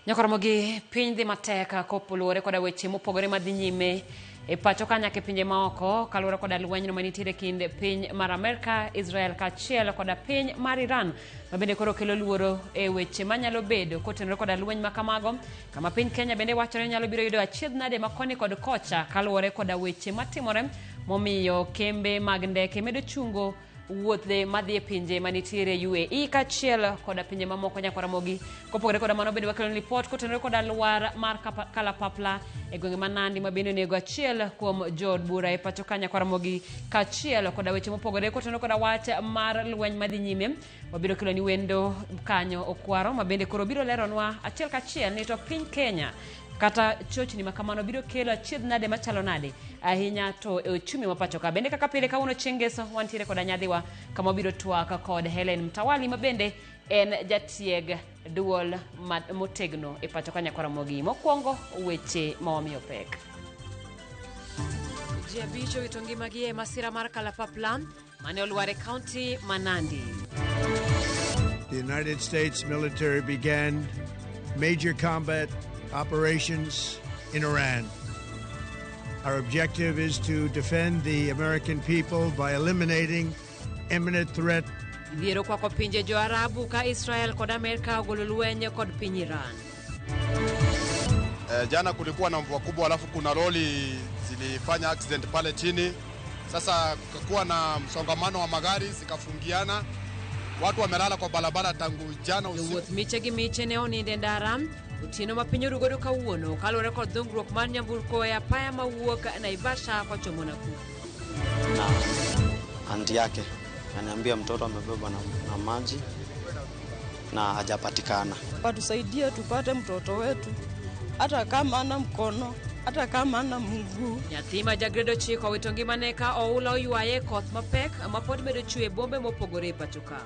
Nyakoromogi piny dhi matek kopolore koda weche mopogore madhi nyime e pacho ka nyaka e pinje maoko kaluwore koda lwenyno manitiere kind piny mar Amerka, Israel kaachiel koda piny mar Iran ma bende koro kelo luoro e weche manyalo bedo kotenore koda lweny ma kamago, kama piny Kenya bende wachore nyalo biro yudo achiedh nade ma koni kod kocha kaluwore koda weche matimore momiyo kembe mag ndeke medo chungo wuothe madhi e pinje manitiere UAE kaachiel koda pinje mamoko nyakoromogi. Kopogore koda mano bende wakelo ripot kotenore koda lwar mar kalapapla e gwenge ma Nandi ma bende onego achiel kuom jood bura e pacho ka nyakoromogi kaachiel koda weche mopogore kotenore koda wach mar lweny madhi nyime. Wabiro kelo ni wendo kanyo Okwaro ma bende koro biro leronwa achiel kachiel ni to piny Kenya kata chochni makamano biro kelo achiedh nade machalo nade ahinya to e uchumi ma pacho ka. Bende kaka pile kawuono chieng' ngeso wantiere koda nyadhiwa kama biro twak kod Helen Mtawali ma bende en jatieg duol motegno e pacho ka nyakoromogi. Mokwongo weche mawamiyo pek. Ji abich owito ngimagi e masira mar kalapapla mane olwar e kaunti ma Nandi. The United States military began major combat operations in Iran. Our objective is to defend the American people by eliminating imminent threat. Dhiero kwako pinje jo Arabu ka Israel kod Amerika ogolo lweny kod piny Iran. Jana kulikuwa na mvua kubwa alafu kuna lori zilifanya accident pale chini. Sasa kukakuwa na msongamano wa magari zikafungiana. Watu wamelala kwa barabara tangu jana usiku. Wuoth miche gi miche ne oninde ndara otieno ma piny orugodo kawuono kaluwore kod dhungruok mar nyamburko e apaya mawuok Naivasha kochomo Nakuru. Na anti yake ananiambia mtoto amebebwa na maji na hajapatikana. Watusaidie tupate mtoto wetu, hata kama ana mkono, hata kama ana mguu. Nyathima jagredo chiko owito ngimane ka oula oywaye koth mapek ma pod bedo chue bombe mopogore e pacho ka.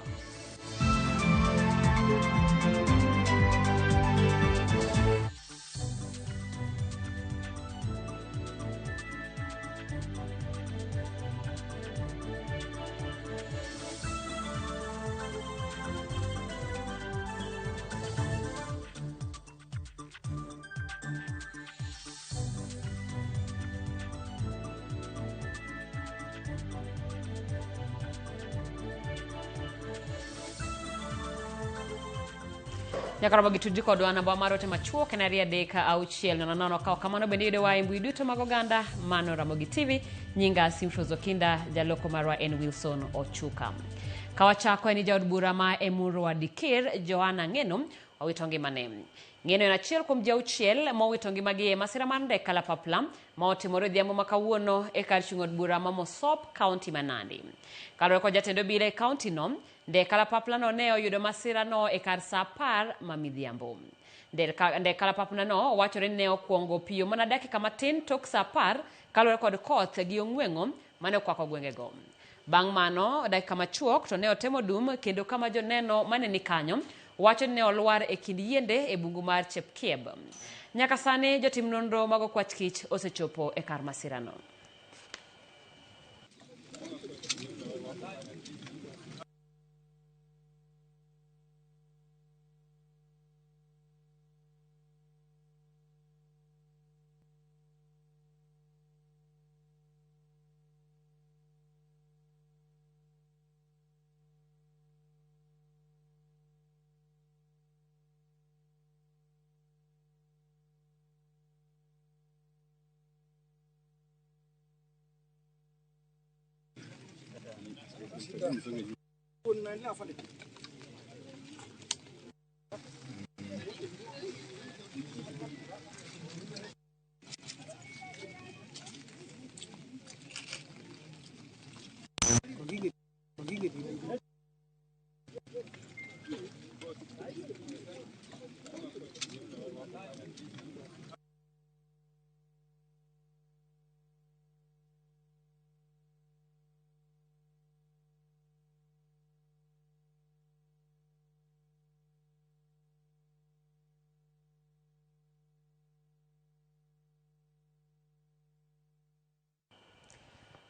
Nyakoromogi tudri kodwa namba marote machuok en 3:6 kao kamano bende yudo wa mbui duto mag oganda mano Ramogi TV. Nyinga Simfrozo Kinda, jaloko marwa en Wilson Ochuka. Kawachako en jaod bura ma Emuru wa Dikir Joanna Ngeno owito ngimane. Ngeno en achiel kuom jauchiel mowito ngimagi e masira mar ndeke kalapapla ma otimore odhiambo ma kawuono e kar chung' od bura ma Mosop, kaunti ma Nandi. Kaluwore kod jatend obila e kaunti no, ndeke kalapapla no ne oyudo masira no e kar saa 10 ma midhiambo. Ndeke kalapapla no wachore ne okwongo piyo mana dakika matin tok saa 10 kaluwore kod koth gi ong'weng'o mane okwako gwengego. Bang' mano dakika machuok to ne otemo dum kendo kama joneno mane ni kanyo wacho ne olwar e kind yiende e bungu mar Chepkieb. Nyaka sani jotim nonro mag okwach kich osechopo e kar masirano.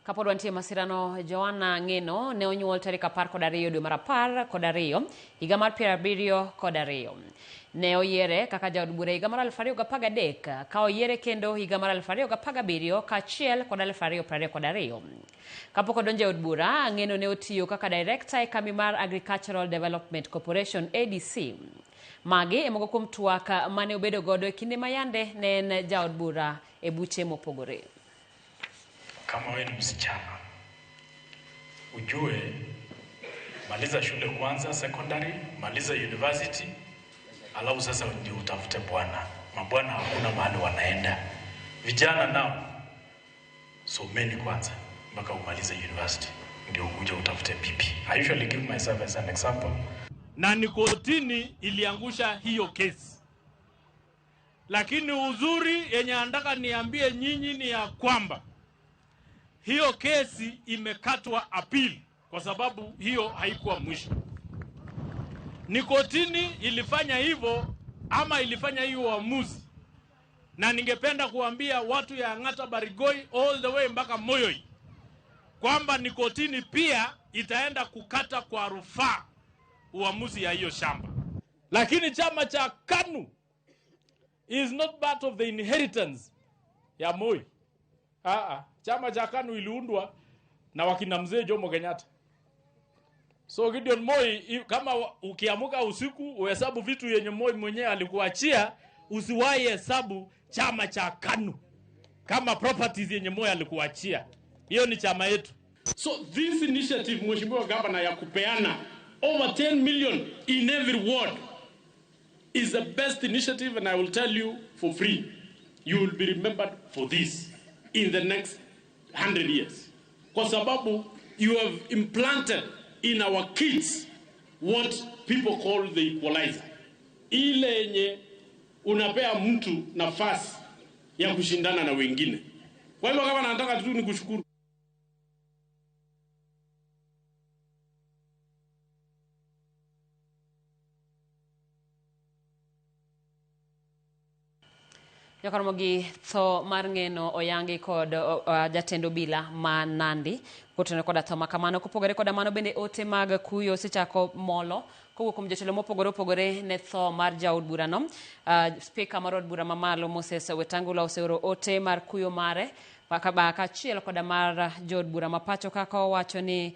Kapod wantie masirano Joanna Ngeno ne onyuol tarik 12 dwe mar 12 higa mar 70 ne oyiere kaka jaod bura higa mar 2013 ka oyiere kendo higa mar 2017 kaachiel kod 2022. Kapok odonjo e od bura, Ngeno ne otiyo kaka director e kambi mar Agricultural Development Corporation ADC. Magi e moko kuom twak mane obedo godo e kinde mayande ne en jaod bura e buche mopogore. Kama wewe ni msichana, ujue maliza shule kwanza secondary, maliza university, alafu sasa ndio utafute bwana. Mabwana hakuna mahali wanaenda. Vijana nao someni kwanza mpaka umalize university ndio uje utafute bibi. I usually give myself as an example. Na nikotini iliangusha hiyo kesi. Lakini uzuri yenye nataka niambie nyinyi ni ya kwamba hiyo kesi imekatwa appeal kwa sababu hiyo haikuwa mwisho. Nikotini ilifanya hivyo ama ilifanya hiyo uamuzi. Na ningependa kuambia watu ya Ang'ata Barigoi all the way mpaka Moyoi kwamba nikotini pia itaenda kukata kwa rufaa uamuzi ya hiyo shamba. Lakini chama cha KANU is not part of the inheritance ya Moi. Chama cha KANU iliundwa na wakina mzee Jomo Kenyatta. So Gideon Moi, kama ukiamuka usiku uhesabu vitu yenye Moi mwenyewe alikuachia, usiwahi hesabu chama cha KANU kama properties yenye Moi alikuachia. Hiyo ni chama yetu. So this initiative, Mheshimiwa Governor, ya kupeana over 10 million in every ward is the best initiative, and I will tell you for free, you will be remembered for this in the next 100 years. Kwa sababu you have implanted in our kids what people call the equalizer. Ile yenye unapea mtu nafasi ya kushindana na wengine. Kwa hivyo kama nataka tu nikushukuru. Jokaramogi tho mar Ngeno oyangi kod jatendo bila ma Nandi kotene koda tho makamano kopogore koda mano bende ote mag kuyo sechako molo kowuok kuom jotelo mopogore opogore ne tho mar jaod burano. Speaker mar od bura mamalo Moses Wetangula oseoro ote mar kuyo mare kaachiel koda mar jood bura mapacho kaka owacho ni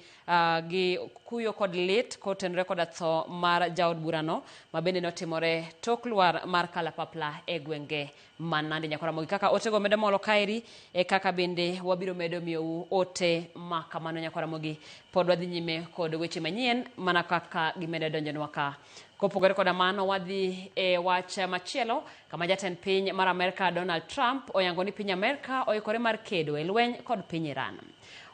gi kuyo kod lit kotenore koda tho mar jaod burano mabende notimore tok lwar mar kalapapla e gwenge man Nandi. Nyakaramogi kaka otego medo molo kaeri e kaka bende wabiro medo miyou ote makamano. Nyakaramogi pod wadhi nyime kod weche manyien mana kaka gimedo donjonwa ka. Kopogore koda mano wadhi e wach machielo kama jatend piny mar Amerika Donald Trump oyango ni piny Amerika oikore mar kedo e lweny kod piny Iran.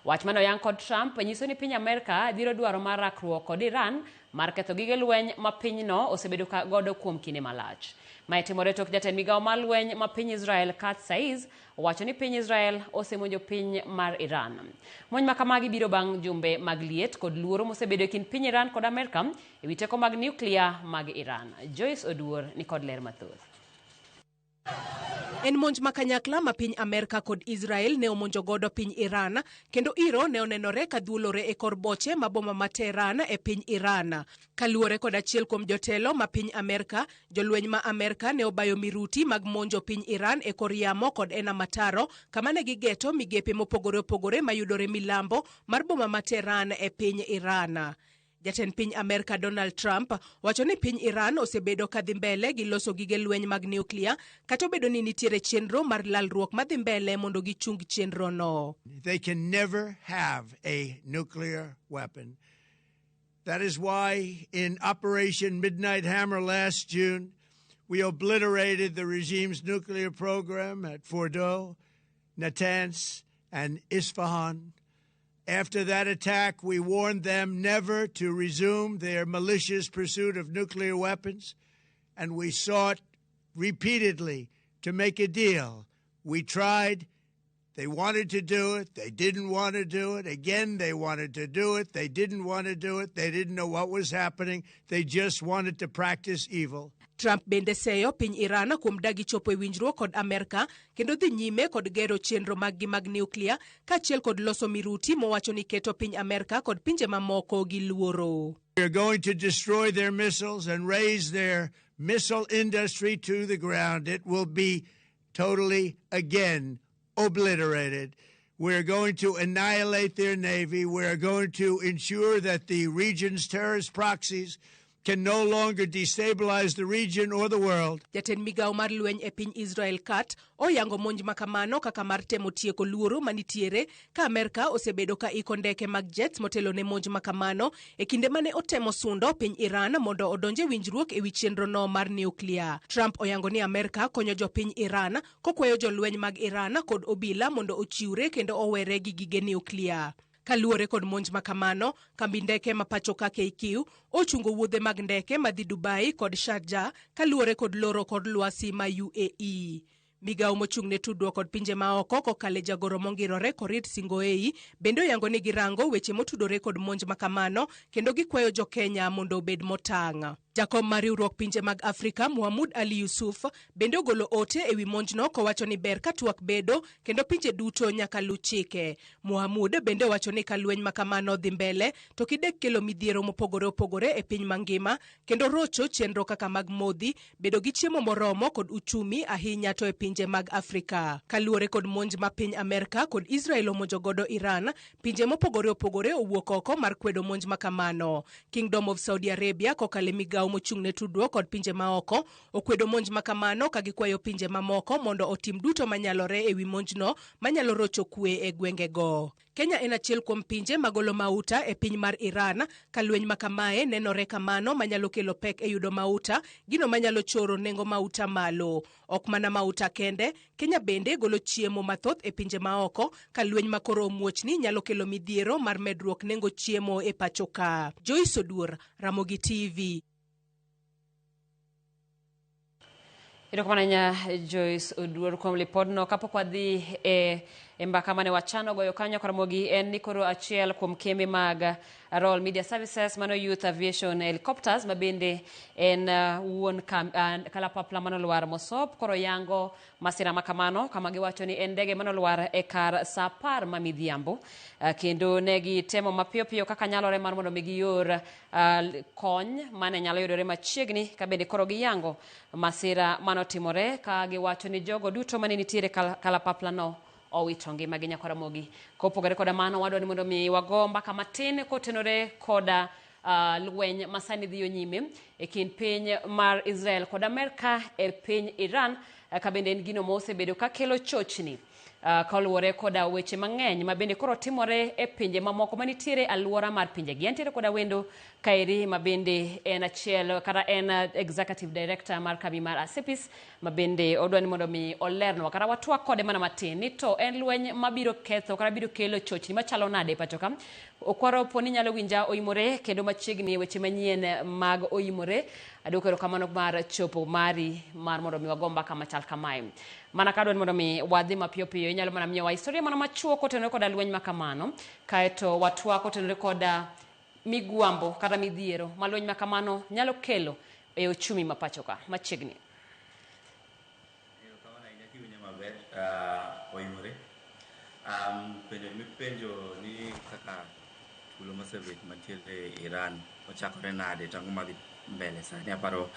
Wach mano oyang kod Trump nyiso ni piny Amerika biro dwaro mar rakruok kod Iran mar ketho gige lweny ma pinyno osebedo godo kuom kinde malach. Mae timore tok jatend migawo mar lweny ma piny Israel Katz Saiz owacho ni piny Israel osemonjo piny mar Iran. Monj makamagi biro bang' jumbe mag liet kod luoro mosebedo e kind piny Iran kod Amerika e wi teko mag nuklia mag Iran. Joyce Oduor ni kod ler mathoth. En monj makanyakla ma piny Amerika kod Israel ne omonjo godo piny Iran, kendo iro ne onenore ka dhuolore e kor boche ma boma ma Tehran e piny Iran. Kaluwore kod achiel kuom jotelo ma piny Amerika, jolweny ma Amerika ne obayo miruti mag monjo piny Iran e kor yamo kod ena mataro, kama ne gigeto migepe mopogore opogore mayudore milambo mar boma ma Tehran e piny Iran. Jatend piny Amerika Donald Trump wacho ni piny Iran osebedo kadhi mbele gi loso gige lweny mag nuklia, kata obedo ni nitiere chenro mar lalruok madhi mbele mondo gichung chenro no. They can never have a nuclear weapon. That is why in Operation Midnight Hammer last June, we obliterated the regime's nuclear program at Fordow, Natanz, and Isfahan. After that attack, we warned them never to resume their malicious pursuit of nuclear weapons, and we sought repeatedly to make a deal. We tried They wanted to do it. They didn't want to do it. Again, they wanted to do it. They didn't want to do it. They didn't know what was happening. They just wanted to practice evil. Trump bende seyo piny Iran kuom dagi chopo e winjruok kod Amerika kendo dhi nyime kod gero chenro maggi mag nuklia kaachiel kod loso miruti mowacho ni keto piny Amerika kod pinje mamoko gi luoro. We are going to destroy their missiles and raise their missile industry to the ground. It will be totally, again, obliterated. We're going to annihilate their navy. We're going to ensure that the region's terrorist proxies can no longer destabilize the region or the world. Jatend migao mar lweny e piny Israel Kat oyango monj makamano kaka mar temo tieko luoro manitiere ka Amerika osebedo ka iko ndeke mag jets motelo ne monj makamano e kinde mane otemo sundo piny Iran mondo odonje winjruok e wi chenro no mar nuklia. Trump oyango ni Amerika konyo jo piny Iran kokwayo jolweny mag Iran kod obila mondo ochiwre kendo owere gi gige nuklia. Kaluore kod monj makamano, kambi ndeke mapacho ka KQ ochungo wuodhe mag ndeke madhi Dubai kod Sharjah kaluore kod loro kod lwasi ma UAE. Migao mochung' ne tudruok kod pinje maoko kokale jagoro mongirore Korit Singoei bende oyango ni girango weche motudore kod monj makamano kendo gikwayo jo Kenya mondo obed motang'. Jakom mar riwruok pinje mag Afrika Mohamud Ali Yusuf bende ogolo ote ewi monjno kowacho ni ber ka twak bedo kendo pinje duto nyaka lu chike. Mohamud bende owacho ni ka lweny makamano dhi mbele to kidek kelo midhiero mopogore opogore e piny mangima kendo rocho chenro kaka mag modhi bedo gi chiemo moromo kod uchumi ahinya to e pinje mag Afrika. Kaluore kod monj ma piny Amerika kod Israel omonjo godo Iran, pinje mopogore opogore owuok oko mar kwedo monj makamano. Kingdom of Saudi Arabia kokale migao mochung' ne tudruok kod pinje maoko okwedo monj makamano ka gikwayo pinje mamoko mondo otim duto manyalore ewi monjno manyalo rocho kwe e gwengego. Kenya en achiel kuom pinje magolo mauta e piny mar Iran ka lweny makamae nenore kamano manyalo kelo pek e yudo mauta, gino manyalo choro nengo mauta malo. Ok mana mauta kende, Kenya bende golo chiemo mathoth e pinje maoko ka lweny makoro omuochni nyalo kelo midhiero mar medruok nengo chiemo e pachoka. Joyce Odur, Ramogi TV. Irokamanya Joyce Odur kuom lipodno kapok wadhi e mbaka mane wachano goyo kanyo Karamogi en ni koro achiel kuom kembe mag Royal Media Services mano Youth Aviation Helicopters mabende en wuon kalapapla manolwar Mosop koro yango masira makamano kama giwacho ni en ndege manolwar e kar saa 10 mamidhiambo kendo negi temo mapiyo piyo kaka nyalore mar mondo giyor kony mane nyalo yudore machiegni ka bende koro giyango masira manotimore ka giwacho ni jogo duto mane nitiere kalapapla no owito ngimagi Karamogi. Kopogore koda mano wadwa ni mondo mi wago mbaka matin kotenore koda lweny masani dhiyo nyime e kind piny mar Israel kod Amerika e piny Iran ka bende en gino mosebedo ka kelo chochni kaluwore koda weche mang'eny mabende koro timore e pinje mamoko manitiere aluora mar pinjegi. Antiere koda wendo Kairi mabende en achiel kata en executive director mar kambi mar Asepis mabende odwa ni mondo mi olernwa kata watwa kode mana matin ni to en lweny mabiro ketho kata biro kelo chochni machalo nade pachoka. Okwaro poni nyalo winja oimore kendo machiegni weche manyien mag oimore adokero kamano mar chopo mari mar mondo mi wagomba kama chal kamae. Mana kadwa ni mondo mi wadhi mapiyo piyo inyalo mana miyowa historia mana machuo kotenore koda lweny makamano kaeto watwa kotenore koda migwambo kata midhiero ma lweny makamano nyalo kelo e uchumi mapachoka machiegni. Oimore penjo mipenjo ni kaka tulo masebet mantiere Iran ochakore nade tango madhi mbele sani aparo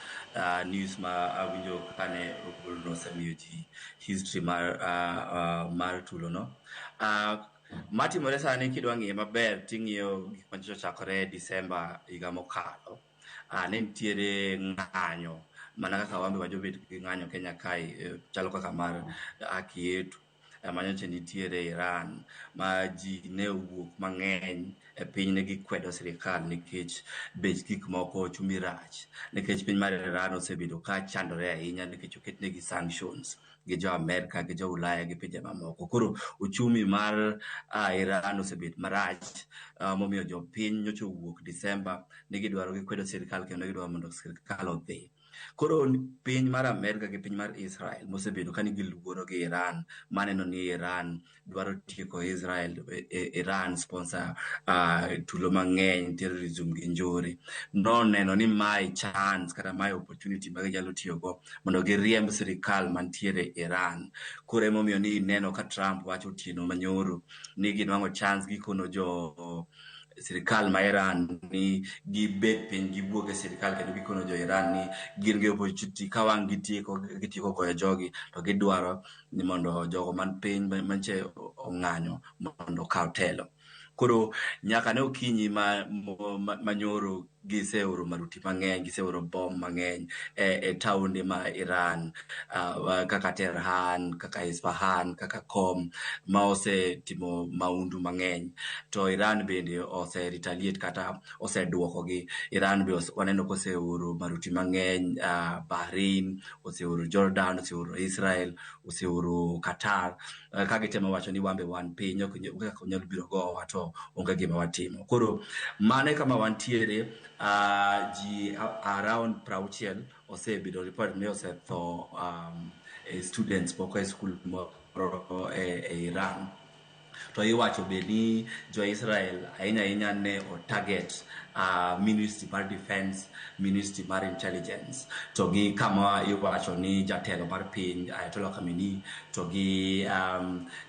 news ma awinjo kane ogolno semiyo ji history mar tulo no matimore sani kidwa ng'iye maber ting'iyo gik manyiso chakore December higa mokalo ne nitiere ng'anyo mana kaka wambe wajobet gi ng'anyo Kenya kae chalo kaka mar haki yetu manyoche nitiere Iran ma ji ne owuok mang'eny e piny ne gikwedo sirikal nikech bech gik moko chumi rach nikech piny mar Iran osebedo ka chandore ahinya nikech oketnegi sanctions gi jo Amerika gi jo Ulaya gi pinje mamoko. Koro uchumi mar Iran osebet marach momiyo jo piny nyocha owuok December ne gidwaro gikwedo sirikal kendo gidwaro mondo sirikal odhi. Koro piny mar Amerika gi piny mar Israel mosebedo ka nigi luoro gi Iran, maneno ni Iran dwaro tieko Israel, Iran sponsor tulo mang'eny, terrorism gi njore. Noneno ni my chance kata my opportunity ma ginyalo tiyogo mondo giriemb sirikal mantiere Iran. Koro emomiyo ni neno ka Trump wacho otieno manyoro ni ginwang'o chance gikono jo sirikal ma Iran ni gibet piny gibuoge sirikal kendo gikono jo Iran ni gin gi opportunity ka wang' gitieko goyo jogi to gidwaro ni mondo jogo man piny manche ong'anyo mondo kaw telo. Koro nyaka ne okinyi manyoro giseoro maruti mang'eny, giseoro bom mang'eny e taonde ma Iran, kaka Tehran, kaka Isfahan, kaka Qom, ma osetimo maundu mang'eny. To Iran bende retaliate kata oseduokogi. Iran be waneno ka oseoro maruti mang'eny, Bahrain, oseoro Jordan, oseoro Israel, oseoro Qatar, ka gitemo wacho ni wambe wan piny ok nyalo biro gowa to onge gima watimo. Koro mane kama wantiere, ji around 60 osebedo report ni osetho students moko e skul moro e Iran. To iwacho be ni jo Israel ahinya ne o target Ministry mar Defense, Ministry mar Intelligence, to gi kama iwacho ni jatelo mar piny Ayatollah Khamenei, to gi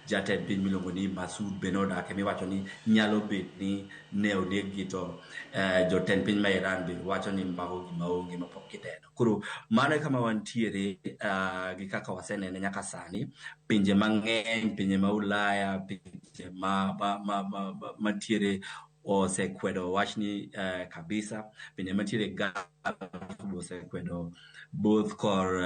jatend piny miluongo ni Masoud Benoda, kemi wacho ni nyalo bet ni ne onegi, to jotend piny ma Iran be wacho ni maonge mapok giteno. Koro mano kama wantiere gi kaka wasenene nyaka sani. Pinje mang'eny, pinje ma Ulaya, pinje mantiere osekwedo wachni kabisa. Pinje mantiere Gulf osekwedo both kor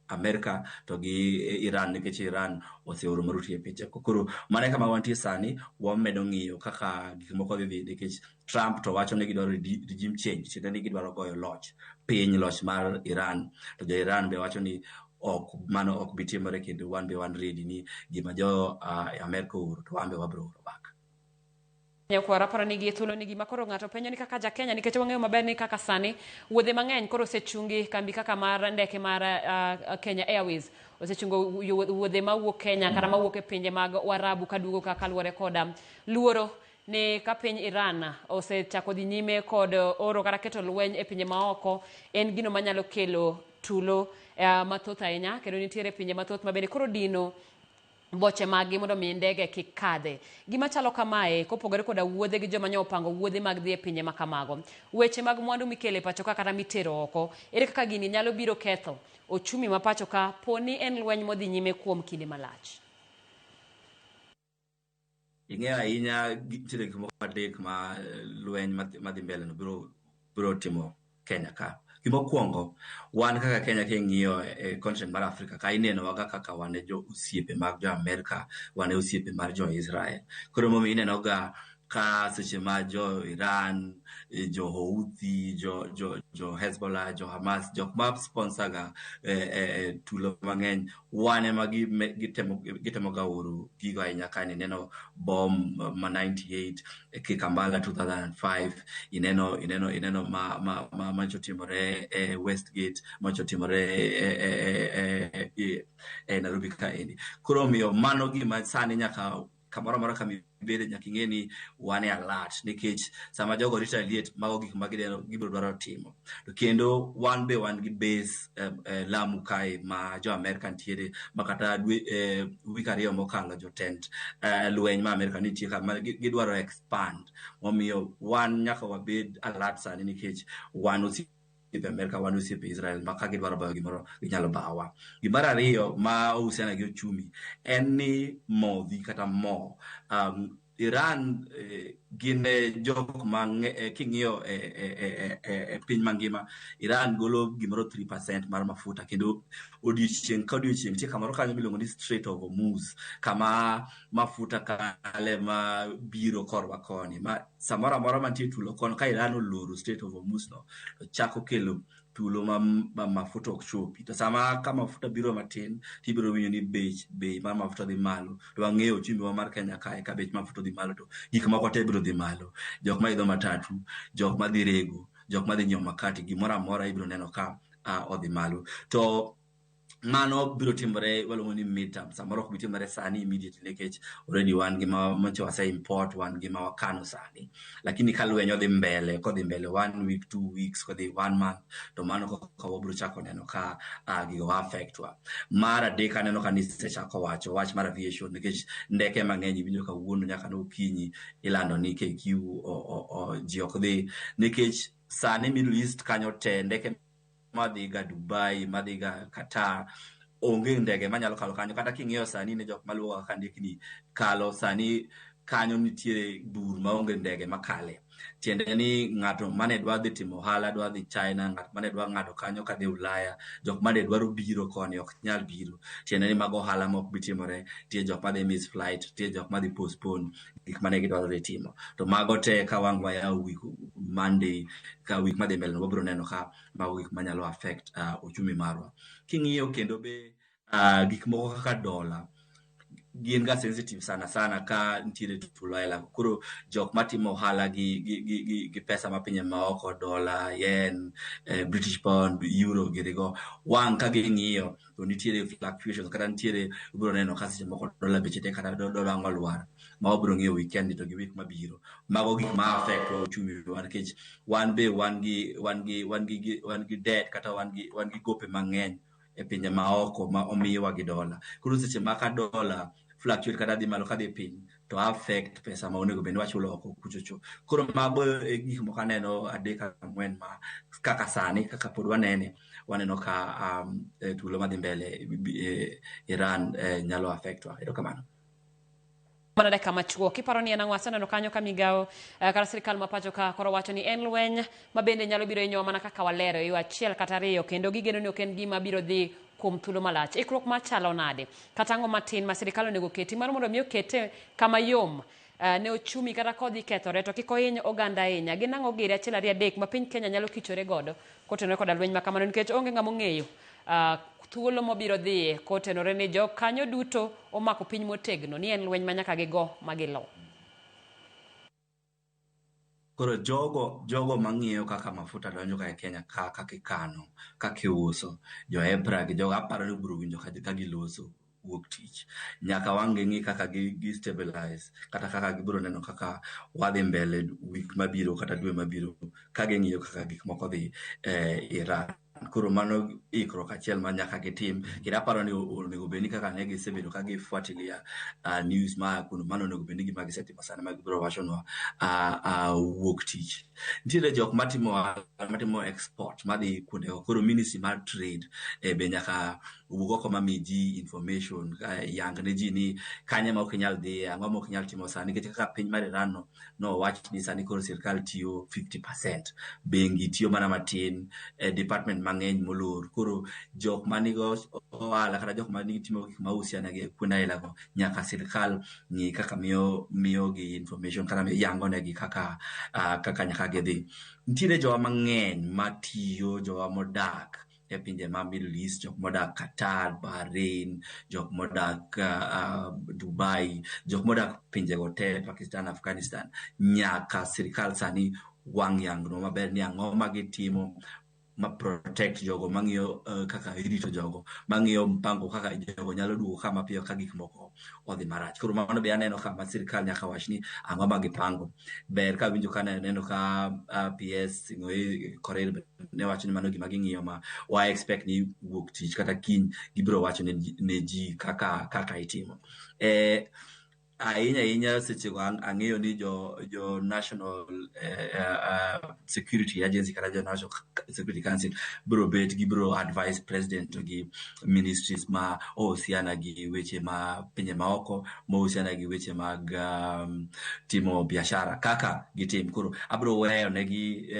Amerika to gi Iran, nikech Iran oseoro maruti e pinje. Koro mane kama wantie sani, wamedo ng'iyo kaka gik moko dhi, nikech Trump to wacho ni gidwaro regime change, tiende ni gidwaro goyo loch mar Iran. To jo Iran be wacho ni mano ok bitimore, kendo wan be wan ready ni gima jo Amerika oro to wan be wabiro oro back. Kwara para nigi thuolo nigi makoro ng'ato penjo ni kaka ja Kenya, nikech wang'eyo maber ni kaka sani wuodhe mang'eny koro osechungi, kambi kaka mar ndeke mar Kenya Airways osechungo wuodhe mawuok Kenya kata mawuok e pinje mag Warabu kaduogo kaka luore koda luoro ni ka piny Iran osechako dhi nyime kod oro kata keto lweny e pinje maoko, en gino manyalo kelo tulo mathoth ahinya, kendo nitiere pinje mathoth mabende koro dino boche magi mondo mi ndege kik kadhe. Gima chalo kamae kopogore koda wuodhe gi joma nyopango wuodhe mag dhi e pinje ma kamago, weche mag mwandu mikele pacho ka kata mitero oko, ere kaka gini nyalo biro ketho ochumi ma pacho ka poni en lweny modhi nyime kuom kinde malach? Ing'eyo ahinya nitiere gik moko adek ma lweny madhi mbele no biro timo Kenya ka. Gimokwongo, wan kaka Kenya king'iyo e continent mar Afrika ka, ineno waga kaka wan e jo osiepe mag jo Amerika, wan e osiepe mar jo Israel. Koro momi ineno ga ka seche ma jo Iran, jo Houthi, jo Hezbollah, jo Hamas, jok ma sponsor ga tulo mang'eny, wan ema gitemo ga oro gigo ahinya ka. Ineno bom ma 98 Kikambala 2005, ineno mancho timore Westgate, mancho timore Nairobi ka eni. Koro miyo mano gima sani nyaka kamoro moro kamibede nyaka ing'e ni wan e alert, nikech sama jogo retaliate mago gik ma gibiro dwaro timo. To kendo wan be wan gi base Lamu kae ma jo Amerika nitiere, ma kata wik ariyo mokalo jotend lweny ma Amerika nitie kama gidwaro expand. Momiyo wan nyaka wabed alert sani, nikech wan osiepe Amerika, wan osiepe Israel, ma ka gidwaro bayo gimoro ginyalo bawa. Gimar ariyo ma ohusiana gi ochumi en ni modhi kata mo. Iran gin jok ma king'iyo e piny mangima, Iran golo gimoro 3% mar mafuta, kendo odiochieng' ka odiochieng' nitie kamoro kanyo miluongo ni Strait of Hormuz, kama mafuta kale ma biro korwa koni, ma samoro amora mantie tulo kono ka Iran oloro Strait of Hormuz no, to chako kelo tulo ma mafuta ok chopi. To sama ka mafuta biro matin, tibiro winjo ni bei mar mafuta dhi malo. To wang'eyo ochumi wa mar Kenya kae, ka bech mafuta dhi malo to gik moko te biro dhi malo. Jok ma idho matatu, jok ma dhi rego, jok madhi nyiewo makati gimoro amora ibiro neno ka odhi malo. To mano biro timore waluongo ni midterm, samoro ok bi timore sani immediately nikech already wan gima mocho wase import, wan gima wakano sani, lakini ka lweny odhi mbele, kodhi mbele 1 week 2 weeks, kodhi 1 month, to mano kaka wabiro chako neno ka gigo affect wa. Mar adek aneno ka nisechako wacho wach mar aviation nikech ndeke mang'eny winjo ka wuono nyaka nokinyi ilando ni KQ ji ok dhi nikech sani Middle East kanyo te ndeke madhiga Dubai, madhiga Qatar, onge ndege manyalo kalo kanyo. Kata king'iyo sani ne jok maluwo ka ndikni kalo sani kanyo nitie dur maonge ndege makale. Tiende ni ng'ato mane dwa dhi timo ohala, dwa dhi China, ng'ato mane dwa ng'ado kanyo ka dhi Ulaya, jok mane dwaro biro koni ok nyal biro. Tiende ni mago ohala mok bi timore, tie jok madhi miss flight, tie jok madhi postpone gik mane gidwaro dhi timo. To mago te ka wang' wayaw week Monday, ka week madhi mbele wabiro neno ka mago gik manyalo affect uchumi marwa. King'iyo kendo be gik moko kaka dola gin ga sensitive sana ka nitiere tulo ela. Koro jok matimo ohala gi pesa ma pinye maoko, dola, yen, British pound, euro girigo, wang' ka ging'iyo to nitiere fluctuations kata nitiere ubiro neno ka seche moko dola bechete kata dola ng'olwar ma wabiro ng'iyo weekend to gi week mabiro. Mago gik ma affect wa uchumi wa nikech wan be wan gi debt kata wan gi gope mang'eny e pinje maoko ma omiyowa gi dola. Koro seche ma ka dola fluctuate kata dhi malo ka dhi piny to affect pesa ma onego bed ni wachulo oko kuchocho. Koro mago gik moko aneno 3-4 ma kaka sani kaka pod waneno ka tulo madhi mbele Iran nyalo affect wa. Erokamano. Mana dakika machuok kiparo ni anang'o aseneno kanyo ka migawo kata sirikal ma pacho ka koro wacho ni en lweny ma bende nyalo biro hinyowa mana kaka walero yo achiel kata ariyo, kendo gigeno ni ok en gima biro dhi kuom thuolo malach. Ikruok machalo nade kata ang'o matin ma sirikal onego keti mar mondo mi okete kama yom ne ochumi kata kodhi kethore to kik ohiny oganda ahinya? Gin ang'o giri achiel ariyo adek ma piny Kenya nyalo kichore godo kotenore koda lweny ma kamano, nikech onge ng'ama ong'eyo thuolo mobiro dhiye kotenore ni jok kanyo duto omako piny motegno ni en lweny ma nyaka gigo magilo. Koro jogo mang'iyo kaka mafuta donjo ka e Kenya kaka kikano, kaka iuso, jo EPRA gi jogo aparo ni biro winjo ka giloso wuok tich. Nyaka wang' ng'i kaka gi stabilize kata kaka gibiro neno kaka wadhi mbele week mabiro kata dwe mabiro ka ging'iyo kaka gik moko dhi Iran. Koro mano ikruok achiel ma nyaka gitim. Kendo aparo ni onego bed ni kaka ne gisebedo ka gifuatilia news ma kuno, mano onego bed ni gima gisetimo sana ma gibiro wachonwa wuok tich. Nitiere jok matimo export madhi kuonde go. Koro ministry mar trade be nyaka wuog oko mami ji information, yang ne ji ni kanye ma ok inyal dhi, ang'o ma ok inyal timo sani. Nikech kaka piny mar Iran no wach ni sani koro sirikal tiyo 50%, bengi tiyo mana matin, department mang'eny molor. Koro jok manigo ohala kata jok manigi timo gik mausiana gi kuonde aila go nyaka sirikal ng'i kaka miyo gi information kata yango negi kaka nyaka gidhi. Nitiere jowa mang'eny matiyo, jowa modak e pinje ma Middle East, jok modak Qatar, Bahrain, jok modak Dubai, jok modak pinje go te, Pakistan, Afghanistan. Nyaka sirikal sani wang' yangno maber ni ang'o ma gitimo ma protect jogo, mang'iyo kaka irito jogo, mang'iyo mpango kaka jogo nyalo duogo kama piyo ka gik moko odhi marach. Koro mano be aneno kama sirikal nyaka wach ni ang'o ma gipango. Ber ka winjo ka neno ka PS Korea ne wacho ni mano gima ging'iyo ma wa expect ni wuok tich kata kiny gibiro wacho ne ji kaka itimo. Ahinya seche go ang'eyo ni jo National Security Agency kata jo National Security Council biro advise president gi ministries ma ohusiana gi weche ma pinje maoko, ma ohusiana gi weche mag timo biashara kaka gitim. Koro abiro weyo negi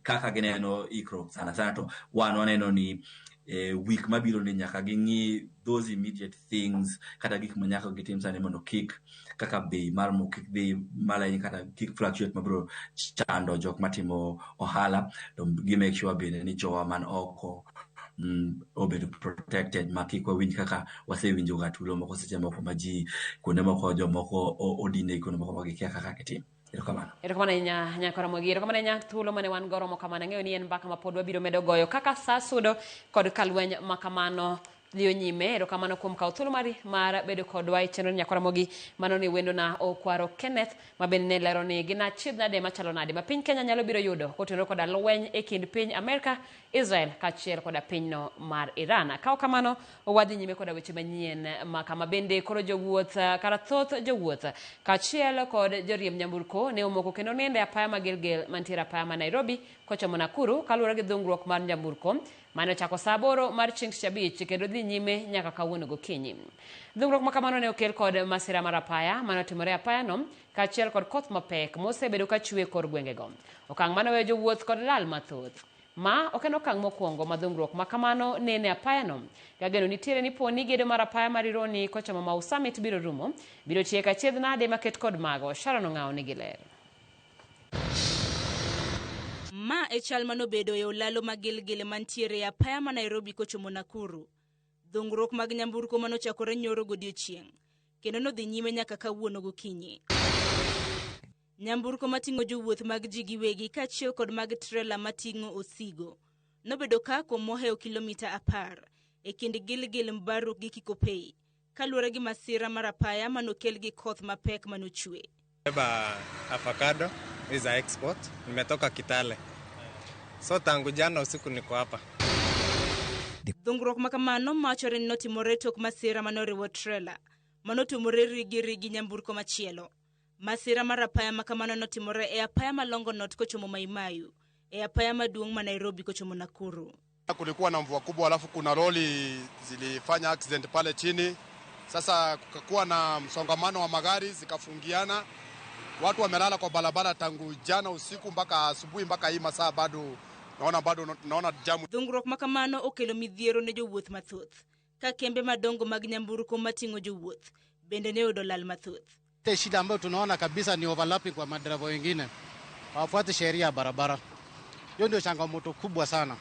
kaka gineno ikruok sana to wan waneno ni week mabiro ni nyaka ging'i those immediate things kata gik ma nyaka gitim sani mondo kik kaka bei mar mo kik dhi malany kata kik fluctuate mabiro chando jok matimo ohala, to gi make sure bende ni jowa man oko obedo protected, ma kik wawinj kaka wasewinjo ga tulo moko seche moko ma ji kuonde moko jomoko odine kuonde moko ma gikia kaka gitim. Erokamano Nyakaramogi, erokamano thuolo mane wan goromo kamano, ng'eyo ni en mbaka ma pod wabiro medo goyo kaka saa sudo kod kalweny makamano dhiyo nyime. Erokamano kuom kawo thuolo mari mar bedo kodwa e chenro Nyakaramogi. Mano ni wendo na Okwaro Kenneth ma bende ne lero ni gina achiedh nade machalo nade ma piny Kenya nyalo biro yudo kotenore koda lweny e kind piny Amerika, Israel kaachiel koda pinyno mar Iran. Kawo kamano wadhi nyime koda weche manyien ma kama bende koro jowuoth kata thoth jowuoth kaachiel kod joriemb nyamburko ne omoko kendo niende apaya ma Gilgil mantiere apaya ma Nairobi kochomo Nakuru kaluwore gi dhungruok mar nyamburko mane ochako saa 8 mar chieng' Tich Abich kendo dhi nyime nyaka kawuono gokinyi. Dhungruok ma kamano ne okel kod masira mar apaya mane otimore apayano kaachiel kod koth mapek mosebedo ka chwe kor gwengego. Okang' mane oweyo jowuoth kod lal mathoth. Ma ok en okang' mokwongo ma dhungruok ma kamano nene apayano. Gageno nitiere ni poni gedo mar apaya mar Ironi kochomo Mau Summit biro rumo, biro tiek achiedh nade maket kod mago. Sharon Ong'aw nigi ler. Ma e chal manobedo e olalo ma Gilgil mantiere e apaya ma Nairobi kochomo Nakuru. Dhungruok mag nyamburko manochakore nyoro godiochieng' kendo nodhi nyime nyaka kawuono gokinyi. Nyamburko mating'o jowuoth mag ji giwegi kaachiel kod mag trela mating'o osigo nobedo ka kuom moheo kilomita 10 e kind Gilgil, Mbaruk gi Kikopey kaluwore gi masira mar apaya manokel gi koth mapek manochwe. Beba avocado is a export. Nimetoka Kitale. So tangu jana usiku niko hapa. Dhungruok makamano machore ni notimore tok masira manoriwo trela manotumore rigi nyamburko machielo. Masira mar apaya makamano notimore e apaya ma Longonot kochomo Maimayu, e apaya maduong' ma Nairobi kochomo Nakuru. Kulikuwa na mvua kubwa alafu kuna lori zilifanya accident pale chini. Sasa kukakuwa na msongamano wa magari zikafungiana. Watu wamelala kwa barabara tangu jana usiku mpaka asubuhi mpaka hii masaa bado naona jamu. Dhungruok makamano okelo midhiero ne jowuoth mathoth. Ka kembe madongo mag nyamburko mating'o jowuoth bende ne oyudo lal mathoth. Shida ambayo tunaona kabisa ni overlapping kwa madereva wengine. Hawafuati sheria ya barabara. Hiyo ndio changamoto kubwa sana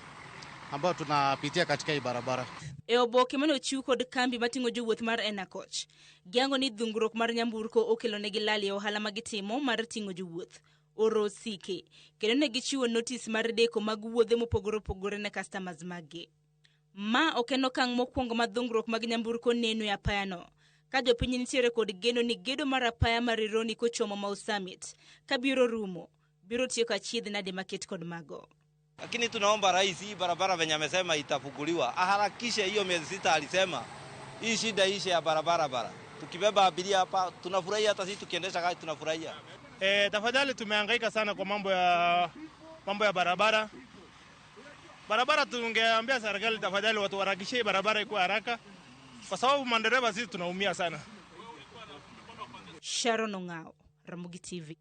ambayo tunapitia katika hii barabara. E oboke mane ochiw kod kambi mating'o jowuoth mar Enakoch, giango ni dhungruok mar nyamburko okelo negi lal e ohala magitimo mar ting'o jowuoth. Oro sike kendo ne gichiwo notis mar deko mag wuodhe mopogore opogore ne customers maggi. Ma ok en okang' mokwongo ma dhungruok mag nyamburko neno e apayano. Ka jopiny nitiere kod geno ni gedo mar apaya mar Ironi kochomo Mau Summit kabiro rumo, biro tieko achiedh nade maket kod mago. Lakini tunaomba rais hii barabara venye amesema itafunguliwa, aharakishe hiyo miezi 6 alisema. Hii shida ishe ya barabara. Tukibeba abiria hapa tunafurahia, hata sisi tukiendesha gari tunafurahia. Tafadhali tumehangaika sana kwa mambo ya barabara. Barabara tungeambia serikali tafadhali watu waharakishe barabara ikuwe haraka kwa sababu madereva sisi tunaumia sana. Sharon Ong'aw, Ramogi TV.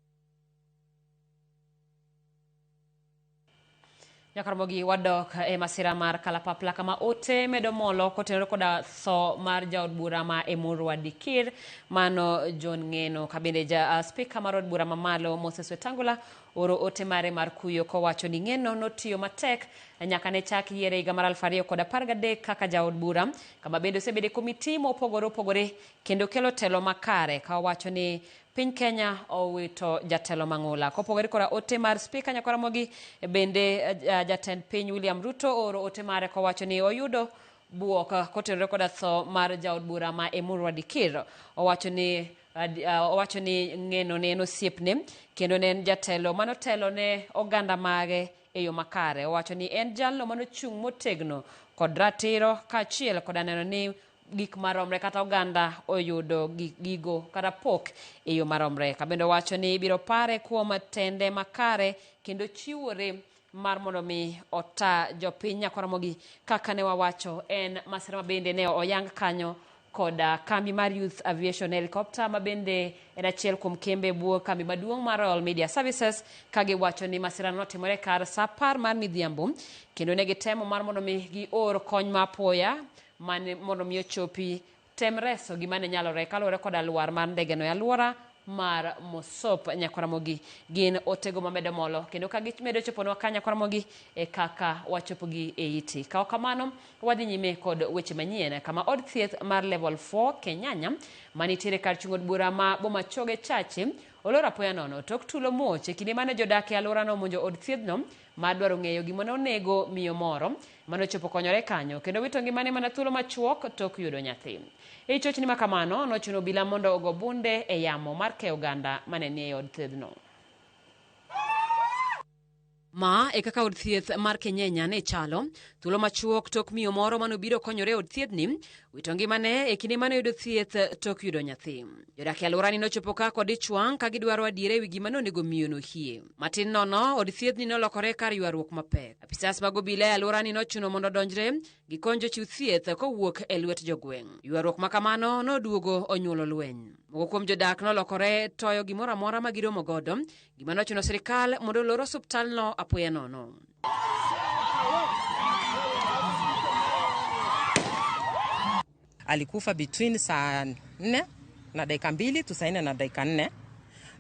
Nyakaramogi wadok e masira mar kalapapla kama ote medo molo kotenore koda tho mar jaod bura ma Emurua Dikir mano John Ng'eno kabinde speaker mar od bura mamalo Moses Wetangula oro ote mare mar kuyo kowacho ni Ng'eno notiyo matek nyaka ne chak yiere higa mar 2013 kaka jaod bura kama bende osebede komiti mopogore kendo kelo telo makare kawacho ni piny Kenya owito jatelo mang'ula. Kopogore kora ote mar speaker Nyakaramogi bende jatend piny William Ruto oro ote mare kowacho ni oyudo buok kotenore koda tho mar jaod bura ma Emurua Dikir. Owacho ni Ng'eno ne en osiepne kendo ne en jatelo manotelo ne oganda mage e yo makare. Owacho ni en jalno manochung' motegno kod ratiro kaachiel koda neno ni gik maromre kata oganda oyudo gigo kata pok e yo maromre. Kabendo wacho ni biro pare kuom tende makare kendo chiwore mar mondo mi ota jopiny Nyakaramogi kaka ne wawacho en masira mabende ne oyang kanyo koda kambi mar Youth Aviation Helicopter mabende en achiel kuom kembe buo kambi maduong' mar Royal Media Services kagi wacho ni masira notimore kar saa 10 mar midhiambo kendo ne gitemo mar mondo mi gior kony mapoya mane mondo mi ochopi tem reso gima ne nyalore kaluwore koda luar mar ndege no alwora mar Mosop Nyakaramogi gin otego mamedo molo kendo ka gimedo choponwa ka Nyakaramogi e kaka wachopogi e iti. Kao kamano wadhi nyime kod weche manyien kama od thieth mar level 4 Kenyanya manitiere kar chung od bura ma Bomachoge Chache olor apoya nono tok tulo muoch e kinde mane jodak e alworano omonjo od thiethno mar dwaro ng'eyo gima nonego miyo moro manochopo konyore kanyo kendo wito ngimane mana thuolo machuok tok yudo nyathi. E chochni ma kamano nochuno obila mondo ogo bunde e yamo mar keyo oganda mane ni e od thiethno. Ma e kaka od thieth mar Kenyenya ne chalo thuolo machuok tok miyo moro manobiro konyore od thiethni wito ngimane e kinde mane yudo thieth tok yudo nyathi. Jodak e alworani nochopo ka kod ichwang' ka gidwaro adiera e wi gima nonego miyono hie. Matin nono od thiethni nolokore kar ywaruok mapek. Apisas mag obila e alworani nochuno mondo donjre gikony jochiw thieth kowuok e lwet jogweng'. Ywaruok ma kamano noduogo onyuolo lweny. Moko kuom jodak nolokore toyo gimoro amora ma giromo godo gima nochuno sirikal mondo olor osiptalno apoya nono. Alikufa between saa 4 na dakika 2 to saa 4 na dakika 4.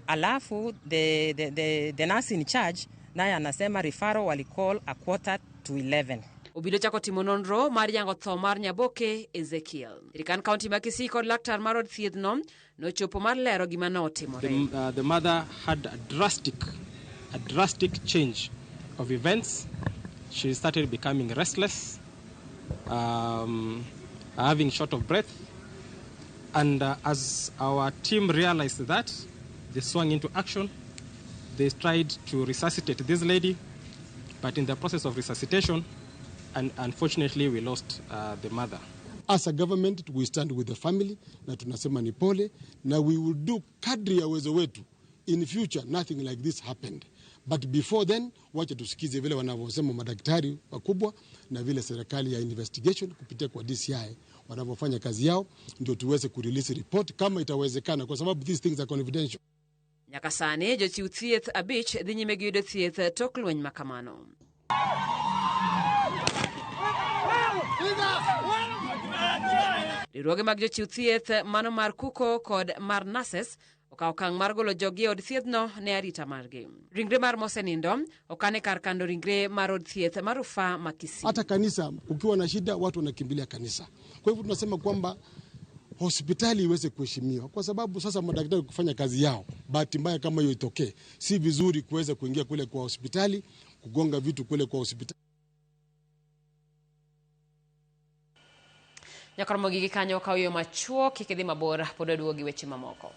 Alafu the nurse in charge naye anasema referral walicall a 10:45. Obilo chako timo nonro mar yango tho mar Nyaboke Ezekiel. Sirikal kaunti ma Kisii kod laktar mar od thiethno nochopo mar lero gima notimore. The mother had a drastic change of events. She started becoming restless, having short of breath, and as our team realized that, they swung into action. They tried to resuscitate this lady, but in the process of resuscitation, and unfortunately we lost the mother. As a government, we stand with the family, na tunasema ni pole, na we will do kadri ya uwezo wetu. In future, nothing like this happened. But before then, wacha tusikize vile wanavyosema madaktari wakubwa na vile serikali ya investigation kupitia kwa DCI wanavyofanya kazi yao, ndio tuweze kurelease report kama itawezekana, kwa sababu these things are confidential. Nyaka sani jochiw thieth abich dhi nyime gi yudo thieth tok lweny ma kamano. Riwruoge mag jochiw thieth mano mar Kuko kod mar Nurses okawo okang' mar golo jogi od thiethno ne arita margi. Ringre mar mosenindo okane kar kando ringre mar od thieth mar rufaa ma Kisii. Hata kanisa ukiwa na shida watu wanakimbilia kanisa. Kwa hivyo tunasema kwamba hospitali iweze kuheshimiwa, kwa sababu sasa madaktari kufanya kazi yao. Bahati mbaya kama hiyo itokee, si vizuri kuweza kuingia kule kwa hospitali, kugonga vitu kule kwa hospitali. Nyakoromo gigi kanyo kawo yo machuok kik idhi mabor pod aduogo gi weche mamoko.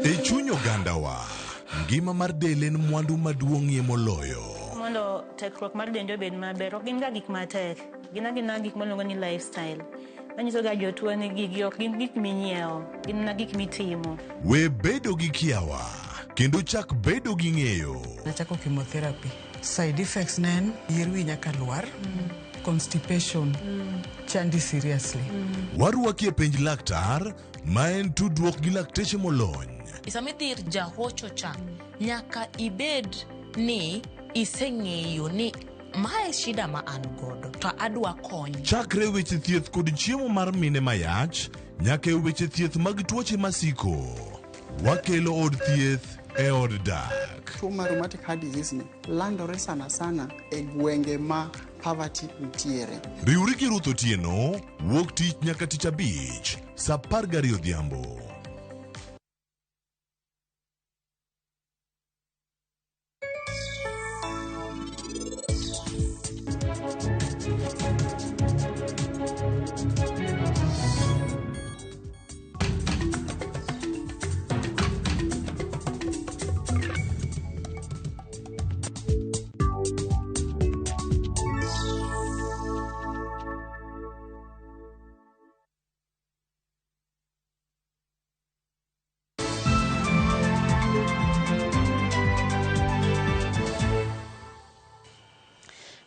E chuny ogandawa, ngima mar del en mwandu maduong'ie moloyo. Mondo tekruok mar dende obed maber, ok gin ga gik matek. Gin gik miluongo ni lifestyle. Manyiso ga jotuo ni gigi ok gin gik minyiewo, gin na gik mitimo. We bedo gi kiawa, kendo chak bedo gi ng'eyo. Nachako chemotherapy. Side effects nen, yier wi nyaka lwar, constipation, chandi seriously. Waruaki e penj laktar, ma en tudruok gi lakteche molony. Isami dhir jahocho cha, nyaka ibed ni iseng'eyo ni mae shida ma an godo, to adwa kony. Chakre weche thieth kod chiemo mar mine mayach, nyaka e weche thieth mag tuoche masiko. Wakelo od thieth e od dak. Tuo mar rheumatic heart disease ni landore sana e gwenge ma poverty nitiere. Riwri gi Ruth Otieno, wuok tich nyaka tich abich, saa 12 odhiambo.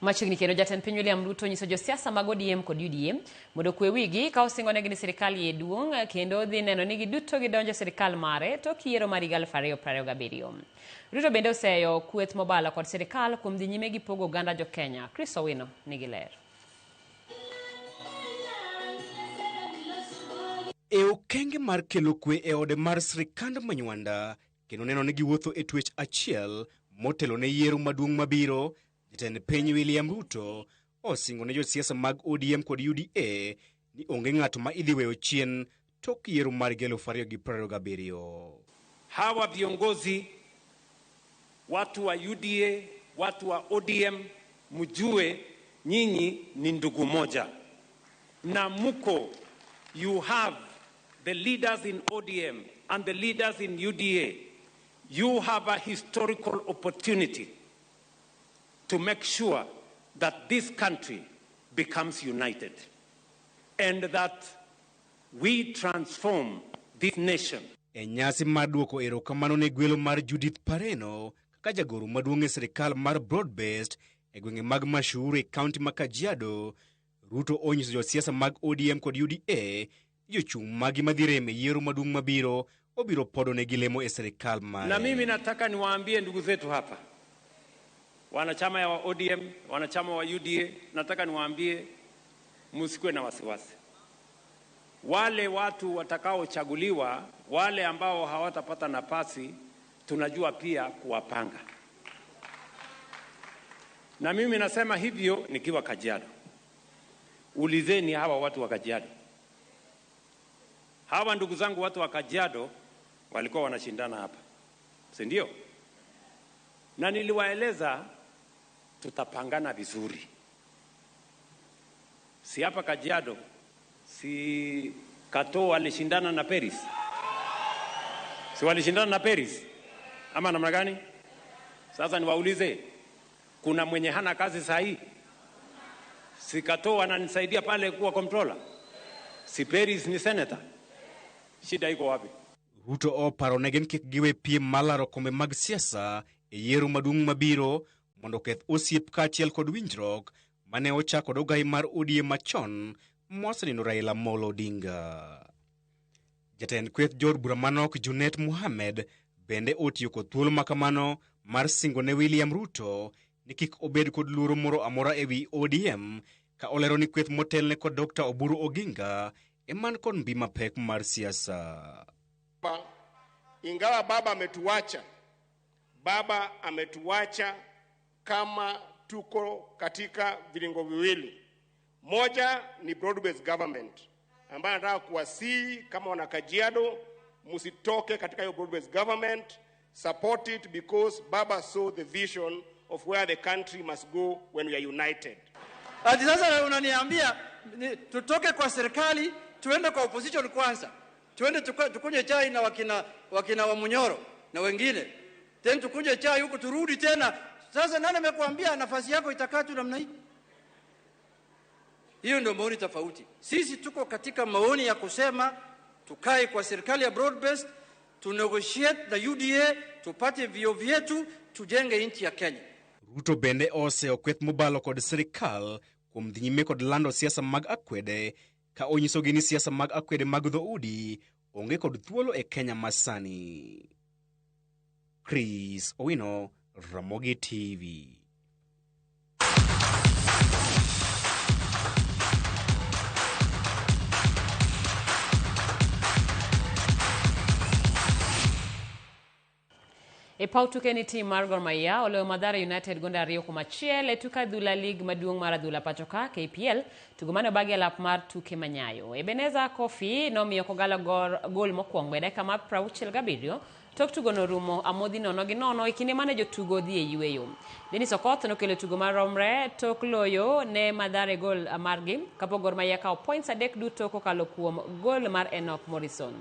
Machiegni kendo jatend piny William Ruto nyiso josiasa mag ODM kod UDA mondo kwe wigi ka osingo negi ni sirikal ye duong' kendo dhi neno ni giduto gidonjo sirikal mare tok yiero mar 2027. Ruto bende oseyo kweth mobalo kod sirikal kuom dhi nyime gi pogo oganda jo Kenya. Chris Owino nigi ler. E okenge mar kelo kwe e ode mar sirkand Manywanda, kendo neno ni giwuotho e twech achiel motelo ne yiero maduong' mabiro, jatend piny William Ruto osingo ne josiasa mag ODM kod UDA ni onge ng'ato ma idhi weyo chien tok yiero mar 2027. Hawa viongozi, watu wa UDA, watu wa ODM, mjue nyinyi ni ndugu moja. Na muko, you have the leaders in ODM and the leaders in UDA. You have a historical opportunity to make sure that this country becomes united and that we transform this nation. E nyasi mar duoko erokamano ne gwelo mar Judith Pareno kaka jagoro maduong' e sirikal mar broad-based e gwenge mag Mashuru e kaunti ma Kajiado, Ruto onyiso josiasa mag ODM kod UDA jochung' magi madhireme yiero maduong' mabiro obiro podo ne gilemo e sirikal mare. Na mimi nataka niwaambie ndugu zetu hapa, wanachama ya wa ODM, wanachama wa UDA, nataka niwaambie msikue na wasiwasi. Wale watu watakaochaguliwa, wale ambao hawatapata nafasi, tunajua pia kuwapanga. Na mimi nasema hivyo nikiwa Kajiado. Ulizeni hawa watu wa Kajiado. Hawa ndugu zangu watu wa Kajiado walikuwa wanashindana hapa, si ndio? Na niliwaeleza tutapangana vizuri. Si hapa Kajiado, si Kato walishindana na Paris? Si walishindana na Paris? Ama namna gani? Sasa niwaulize, kuna mwenye hana kazi sahi? Si Kato ananisaidia pale kuwa controller? Si Paris ni senator? Shida iko wapi? Ruto oparo negen kik giwe piem malaro kombe mag siasa e yiero maduong' mabiro mondo keth osiep kaachiel kod winjruok mane ochako dogai mar ODM machon mosenino Raila Amolo Odinga. Jatend kweth jod bura manok Junet Mohamed bende otiyo kod thuolo makamano mar singo ne William Ruto ni kik obed kod luoro moro amora ewi ODM, ka olero ni kweth motelne kod Dr. Oburu Oginga eman kod mbi mapek mar siasa. Ingawa baba ametuacha kama tuko katika vilingo viwili. Moja ni broad-based government, ambayo nataka kuwasihi kama wana Kajiado, msitoke katika hiyo broad-based government. Support it because baba saw the vision of where the country must go when we are united. Ati sasa unaniambia tutoke kwa serikali tuende kwa opposition kwanza, tuende tukunye chai na wakina wa Munyoro na wengine, tena tukunye chai huko turudi tena. Sasa nani amekuambia nafasi yako itakaa tu namna hii? Hiyo ndio maoni tofauti. Sisi tuko katika maoni ya kusema tukae kwa serikali ya broad based, tu negotiate na UDA, tupate vio vyetu, tujenge nchi ya Kenya. Ruto bende ose okweth mobalo kod sirikal kuom dhi nyime kod lando siasa mag akwede, ka onyiso gi ni siasa mag akwede mag dhoudi onge kod thuolo e Kenya masani. Chris Owino, Ramogi TV. E pau tuke ni tim mar Gor Mahia oloyo Mathare United gonde 2-1 e tuke adhula lig maduong' mar adhula pachoka KPL, tugo mane obagi alap mar tuke manyayo. Ebeneza Kofi nomiyo Kogalo gol mokwongo e dakika mar 67 tok tugo no rumo amodhi 0-0 e kinde mane jotugo dhi e yweyo. Dennis Okoth nokelo tugo mar romre tok loyo ne Mathare gol margi, kapok Gor Mahia kao points 3 duto kokalo kuom gol mar Enoch Morrison.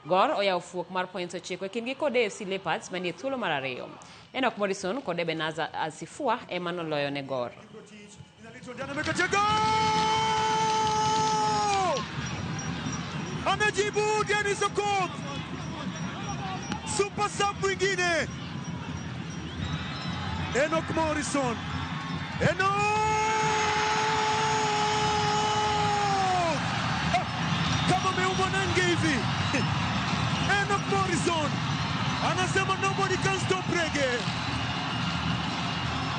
Gor oyawo fuok mar points 9 e kindgi kod AFC Leopards manie thuolo mar 2. Enoch Morrison kod Ebenezer Asifua ema noloyo ne Gor. Amejibu Dennis Okoth. Super sub mwingine. Enoch Morrison. Kama meumwa nange hivi. Enoch Morrison anasema nobody can stop reggae.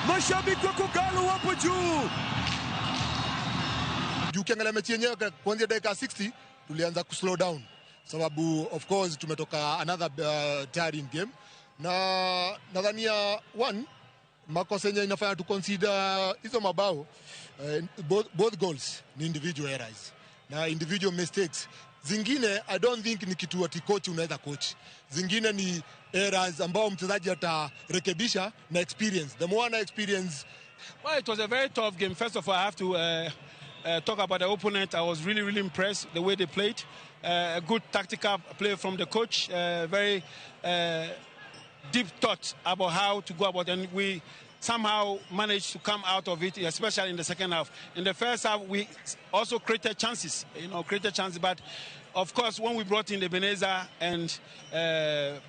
Mashabiki wa Kogalo wapo juu. Ukiangalia mechi yenyewe kuanzia dakika 60 tulianza kuslow down. sababu of course tumetoka another tiring game, na nadhania makosa yenye inafanya tu consider hizo mabao, both goals ni individual errors na individual mistakes. Zingine I don't think ni kitu ati coach unaweza coach. Zingine ni errors ambao mchezaji atarekebisha na experience. The more experience. Well, it was a very tough game. First of all, I have to talk about the opponent. I was really impressed the way they played. A good tactical play from the coach. Very deep thought about how to go about it. And we somehow managed to come out of it, especially in the second half. In the first half, we also created chances, but of course, when we brought in the Ebenezer and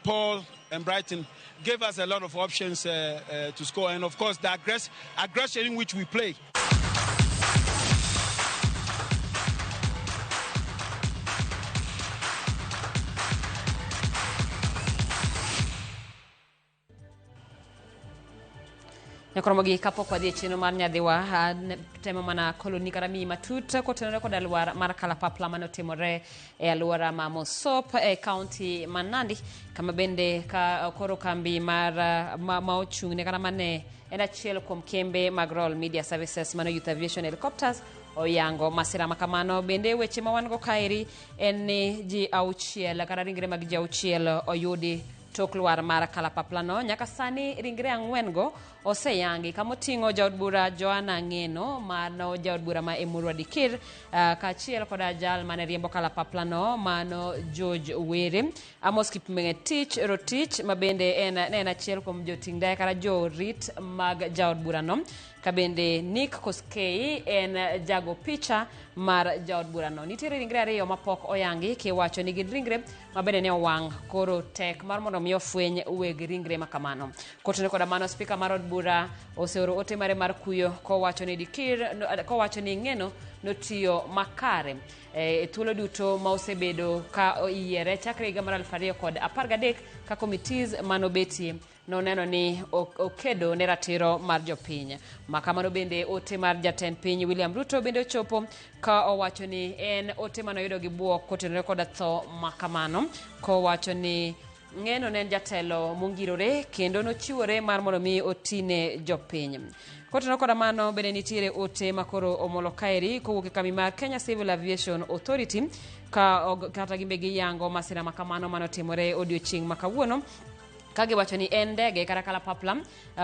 Paul and Brighton, gave us a lot of options to score. And of course, the aggression in which we play. Nyakoromogi kapo kwa chino mar nyadhiwa tema mana koloni karami matut kotenore kod alwar mar kalapapla manotimore e alwora ma Mosop e county Nandi, kama bende ka koro kambi mar ma ochung'ne kana mane en achiel kuom kembe mag Royal Media Services mano Youth Aviation Helicopters oyango masira makamano. Bende weche ma wan go kaeri en ni ji auchiel kata ringre mag ji auchiel oyudi tok lwar mar kalapapla no. Nyaka sani ringre 4 go oseyangi kamoting'o jaod bura Joanna Ngeno mano jaod bura ma Emurwa Dikir kaachiel kod jal mane riembo kalapapla no mano George Were, Amos Kipmengetich Rotich mabende en achiel kuom joting' daya kata jorit mag jaod bura no, kabende Nick Koskei en jago picha mar jaod bura no. Nitiere ringre 2 mapok oyangi kiwacho ni gin ringre mabende ne owang', koro tek mar mondo mi ofweny weg ringre makamano. Kotone koda mano, spika mar od bura oseoro ote mare mar kuyo kowacho ni Dikir kowacho ni Ngeno notiyo makare e thuolo duto ma osebedo ka oyiere chakre higa mar 2013 ka committees manobetie noneno ni okedo ne ratiro mar jopiny. Makamano bende ote mar jatend piny William Ruto bende ochopo ka owacho ni en ote manoyudo gi buok kotenore koda tho makamano, kowacho ni Ngeno ne jatelo mongirore kendo nochiwore mar mondo mi otine jopiny. Kotenore koda mano bende nitiere ote makoro omolo kaeri kowuok e kambi mar Kenya Civil Aviation Authority kata gimbe gi yango masira makamano manotimore odiochieng' makawuono, kagiwacho ni en ndege kata kalapapla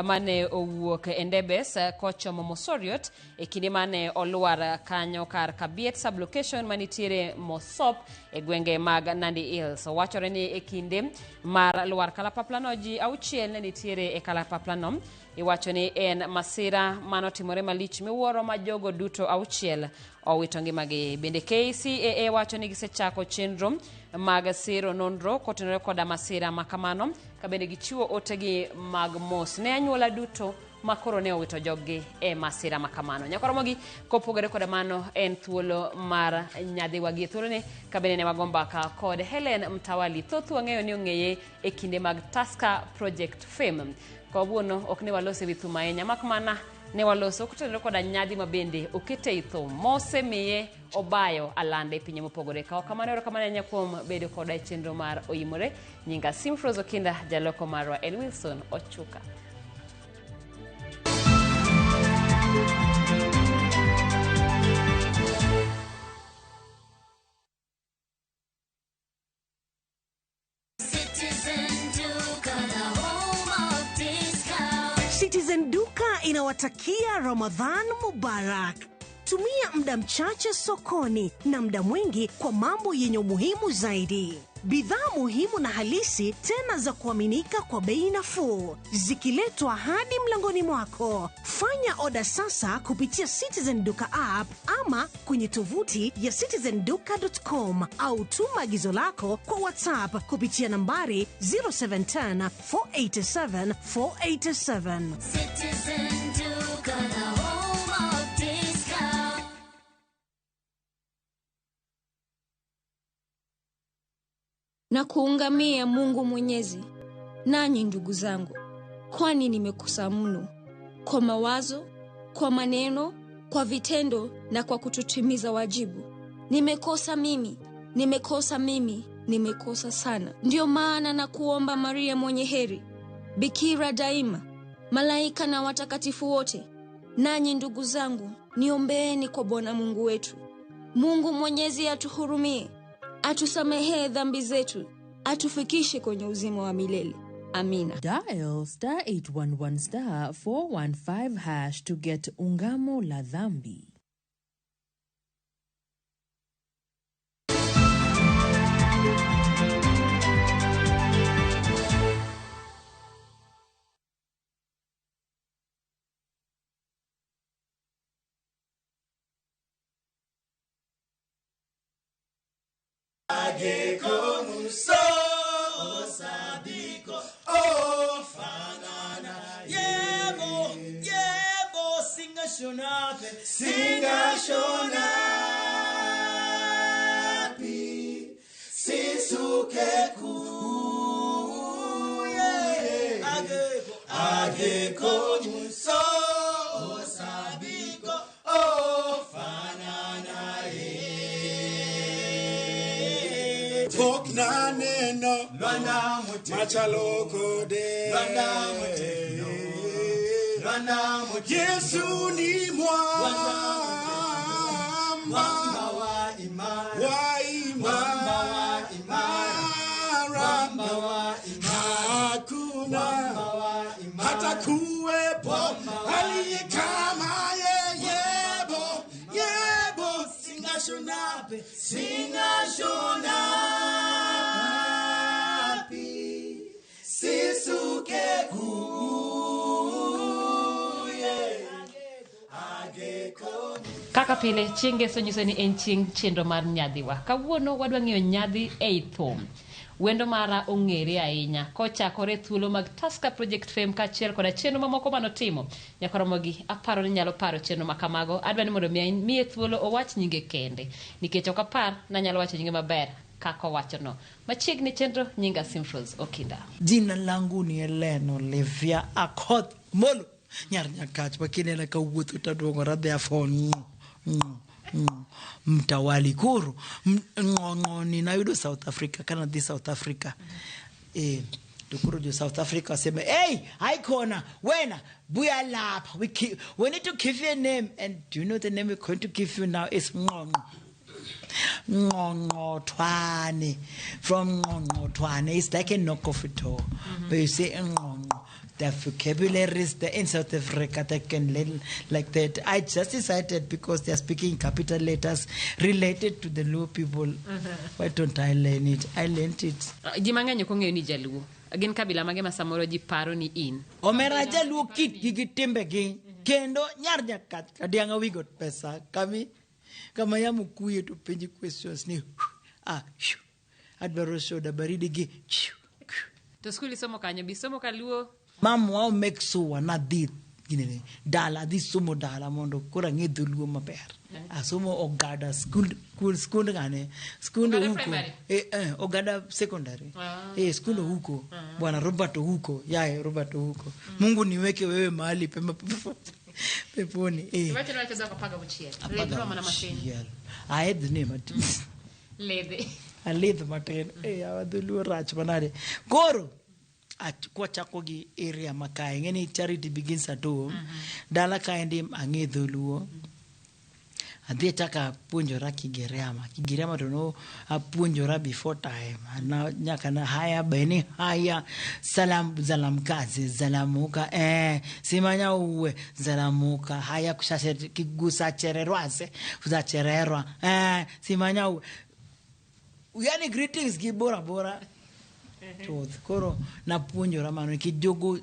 mane owuok e Ndebes kochomo Mosoriot e kinde mane olwar kanyo kar Kabiet sublocation manitiere Mosop e gwenge mag Nandi Hills. Wachore ni e kinde mar lwar kalapapla no ji auchiel ne nitiere e kalapapla no. Iwacho ni en masira manotimore malich miwuoro ma jogo duto auchiel owito ngimagi. Bende KCAA wacho ni gisechako chenro mag siro nonro kotenore koda masira makamano, kabende gichiwo otegi mag mos ne anyuola duto makoro ne owito joggi e masira makamano. Nyakoromogi kopogore koda mano en thuolo mar nyadhiwa gi thuolo ne kabende ne wagombaka kod Helen Mtawali. Thoth wang'eyo ni ong'eye e kinde mag Tusker Project Fame. Kawuono ok ne walose wi thum ahinya, makmana ne waloso kotenore koda nyadhi mabende okete i thum mose miye obayo alande e pinye mopogore. Ka kamano erokamano nyakuom bedo koda e chenro mar Oyimore. Nyinga Simfrozo Kinda, jaloko marwa en Wilson Ochuka. Citizen Duka inawatakia Ramadhan Mubarak. Tumia muda mchache sokoni na muda mwingi kwa mambo yenye umuhimu zaidi. Bidhaa muhimu na halisi tena za kuaminika kwa bei nafuu, zikiletwa hadi mlangoni mwako. Fanya oda sasa kupitia Citizen Duka app ama kwenye tovuti ya citizenduka.com au tuma agizo lako kwa WhatsApp kupitia nambari 0710 487 487. Citizen Duka, the home of discount. Na kuungamia Mungu Mwenyezi, nanyi ndugu zangu, kwani nimekosa mno kwa mawazo, kwa maneno, kwa vitendo na kwa kutotimiza wajibu. Nimekosa mimi, nimekosa sana. Ndio maana na kuomba Maria mwenye heri, bikira daima, malaika na watakatifu wote, nanyi ndugu zangu, niombeeni kwa Bwana Mungu wetu. Mungu Mwenyezi atuhurumie, atusamehee dhambi zetu, atufikishe kwenye uzima wa milele. Amina. Dial *811 415# to get Ungamo la Dhambi. Singa shonapi sisuke kuye ageko muso osabiko ofanana ye pokna neno lwana machaloko de lwana muteno Yesu ni mwamba wa imara hakuna hata kuwepo aliye kama yebo singashonapi sisuke Kaka pile chinge sonyiso ni en ching chenro mar nyadhiwa. Kawuono wadwa ng'iyo nyadhi ei thum. Wendo mara ong'ere ahinya kochakore thuolo mag Tusker Project Fame kaachiel koda chenro mamoko manotimo. Nyakoromogi aparo ni nyalo paro chenro makamago. Adwa ni mondo miye thuolo owach nyinge kende. Nikech ok apar nanyalo wacho nyinge maber kaka wachono. Machiegni chenro nyinga Simfros Okinda. Jina langu ni Eleno Olivia Akoth Molo. Nyar nyakach wakinena kawuotho taduongora therefore mtawali kuru ng'ong'oni nayudo South Africa kana dhi South Africa tukuru jo South Africa sema hey Icona wena buya lapha we need to give you a name, and do you know the name we're going to give you now is Ngongotwane. From Ngongotwane, it's like a knockoff it all. But you say Ngongo. The vocabularies in South Africa that can learn like that. I just decided because they are speaking capital letters related to the Luo people. Why don't I learn it? I learned it. Jimang'enyo kong'eyo ni Jaluo. Agin kabila mage ma samoro ji paro ni in. Omera Jaluo kit gi timbe gi. Kendo nyar nyakat kadianga we got pesa. Kama yamu kuye to penji questions ni. Advaro soda baridi gi. To skuli somo kanyo bisomo Kaluo. Mam wao make sure na dit ginene dala di sumo dala mondo kora ngedo luo maber asomo Ogada school gane school huko Ogada secondary school huko bwana Roberto huko Roberto huko Mungu niweke wewe mahali pema peponi wacha za kupaga uchiel ledro mana machine I had the name lede alid maten awadulu rach banade goro kwa chako gi area makae ngeni charity begins at home dala kaendi ang'e dholuo adhi taka puonjora Kigiriama to no apuonjora before time na nyaka na haya beni haya zalam kazi zalamuka simanya uwe zalamuka haya kushashe kigusa chererwase kuzachererwa simanya uwe yani greetings gibora Truth. Koro na puonjora mano ki jogo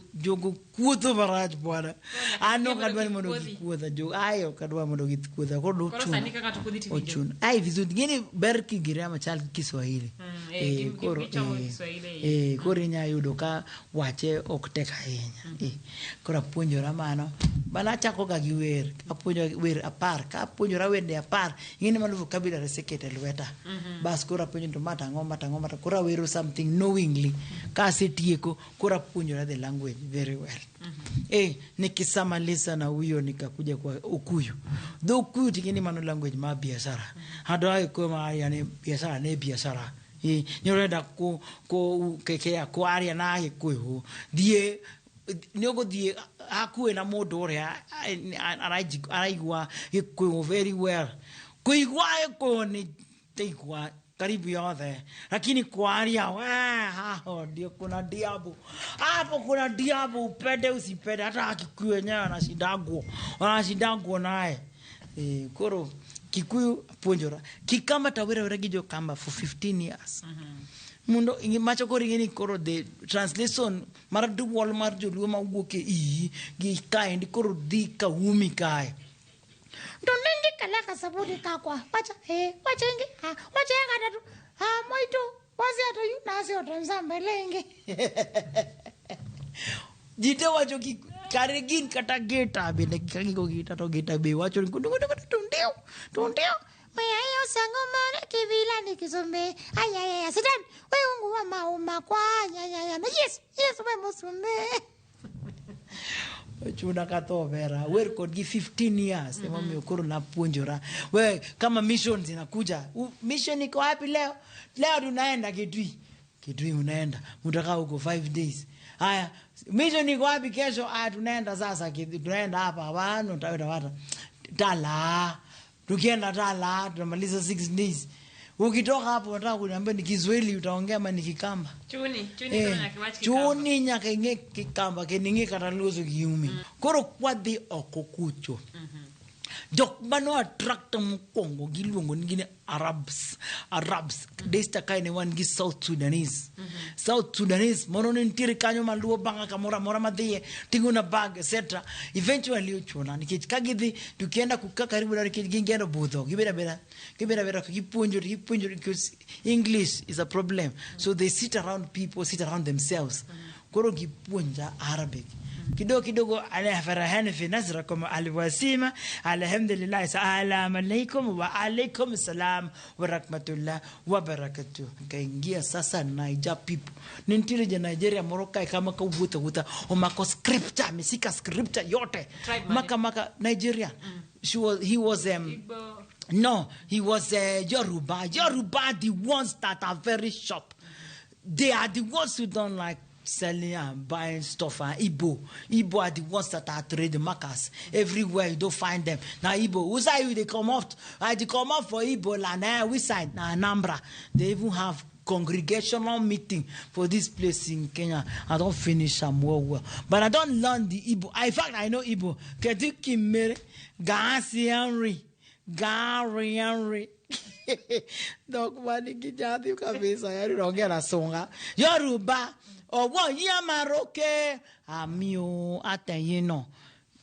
kuotho baraj bwana ano kadwa ni mondo gikuotha jogo ayo kadwa mondo gikuotha koro sani kaka to kudhi tivijo ochun ai vizuri ngeni ber Kigiriama chal Kiswahili koro koro nya yudo ka wache ok tek ahinya koro puonjora mano bala chako ga gi wer apuonjo wer apar ka puonjora wende apar ngeni malo vocabulary sekete lweta bas koro puonjo to mata ngoma koro wero something knowingly kasi tieko kora puonjora the language very well nikisamaliza na huyo nikakuja kwa Ukuyu Ukuyu tingeni mano language ma biashara hado ay ko ma yani biashara nyorenda ko kekea kwaria na Gikuyu thie niogo thie hakuwe na mundu uria araigua Gikuyu very well kuigua Gikuyu ni teigua karibu yothe lakini kwaria haho ndio kuna diabu hapo kuna diabu upende usipende hata Gikuyu yenyewe anashindangwo naye koro Kikuyu ponjora kikama tawera wera gijo kamba for 15 years mundo ingi macho kori ngeni koro the translation mar du wol mar joluo ma wuoke gi kind koro di ka umi kai Donengi kala kasabudi kakwa wacha wachengi wachenga dadu moito wazi ato yu nasi otonzambelenge jite wacho ki karegin kata geta bende kango gita to geta be wacho tundio Mayayo sango mara kivila nikizombe ayaya sitan we ungu wa mauma kwa ayaya na yes we musumbe chuna kato vera wer kod gi 15 years ema mimi ukoro na punjora we kama missions inakuja mission iko wapi leo tunaenda Kitui unaenda mtaka huko 5 days haya mission iko wapi kesho tunaenda sasa tunaenda hapa bana utaenda wata tala tukienda tala tunamaliza 6 days ukitoka hapo unataka kuniambia ni Kiswahili utaongea ama ni Kikamba chuni nyaka inge Kikamba keninge kataluzo kiumi koro kwadi okokucho jok mano attract mkongo giluongo ngine Arabs desta kaine wan gi South Sudanese mono nitire kanyo maluo banga kamora mora madhie tinguna bag etc eventually uchona nikech kagidhi tukienda kukaa karibu na nikech gingendo budho gibera kipunjo because English is a problem so they sit around themselves koro kipunja Arabic kidogo anafarahana fi nazra kama aliwasima alhamdulillah salaam alaykum wa alaykum salam wa rahmatullah wa barakatuh kaingia sasa Niger people nintile Nigeria Morocco kama kuvuta omako scripture misika scripture yote maka Nigeria he was no he was Yoruba the ones that are very sharp they are the ones who don't like selling and buying stuff and Igbo are the ones that are trading markers everywhere you don't find them now Igbo who's are you they come out for Igbo land we side na Anambra they even have congregational meeting for this place in Kenya. I don't finish them well but I don't learn the Igbo. In fact I know Igbo Keduki Mere Gary Henry Dog mani kijadi kabisa yari rongea na songa Yoruba wa Yamaroke amio atayino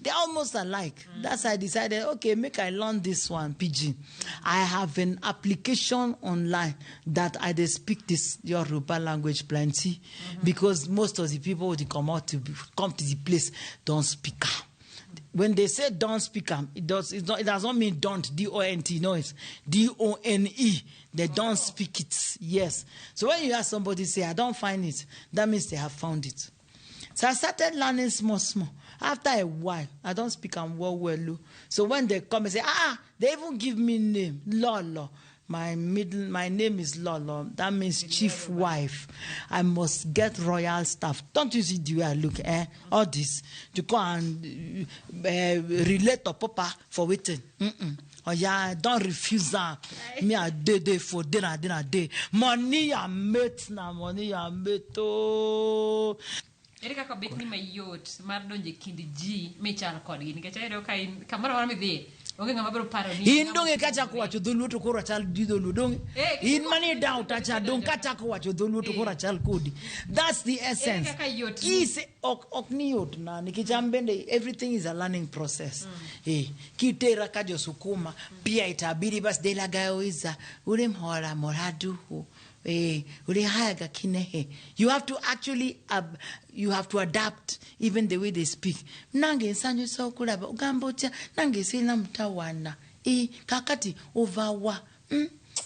they almost alike that's why I decided okay make I learn this one pidgin I have an application online that I speak this Yoruba language plenty because most of the people who come to the place don't speak when they say don't speak it does not mean don't D-O-N-T no it's D-O-N-E they don't speak it yes so when you hear somebody say I don't find it that means they have found it so I started learning small after a while I don't speak well so when they come and say they even give me name Lolo my name is Lolo that means chief wife I must get royal staff don't you see the way I look all this to go and relate to Papa for waiting oh yeah don't refuse that me a day for dinner day money I met oh Erika ka bet ni mayot mar donje kindi ji mechal kodgi nikech ayudo ka in kamoro mar midhi onge ngama biro paro ni in donge kacha ko wacho dholuo to koro chal dholuo donge in mani doubt acha dong kacha ko wacho dholuo to koro chal kodi that's the essence is ok ni yot na nikijam bende everything is a learning process kitera ka jo sukuma pia itabidi bas de la gaoiza ule mhora moradu you have to actually you have to adapt even the way they speak nange sanyo so kulaba ugambocha nange sina mtawana kakati overwa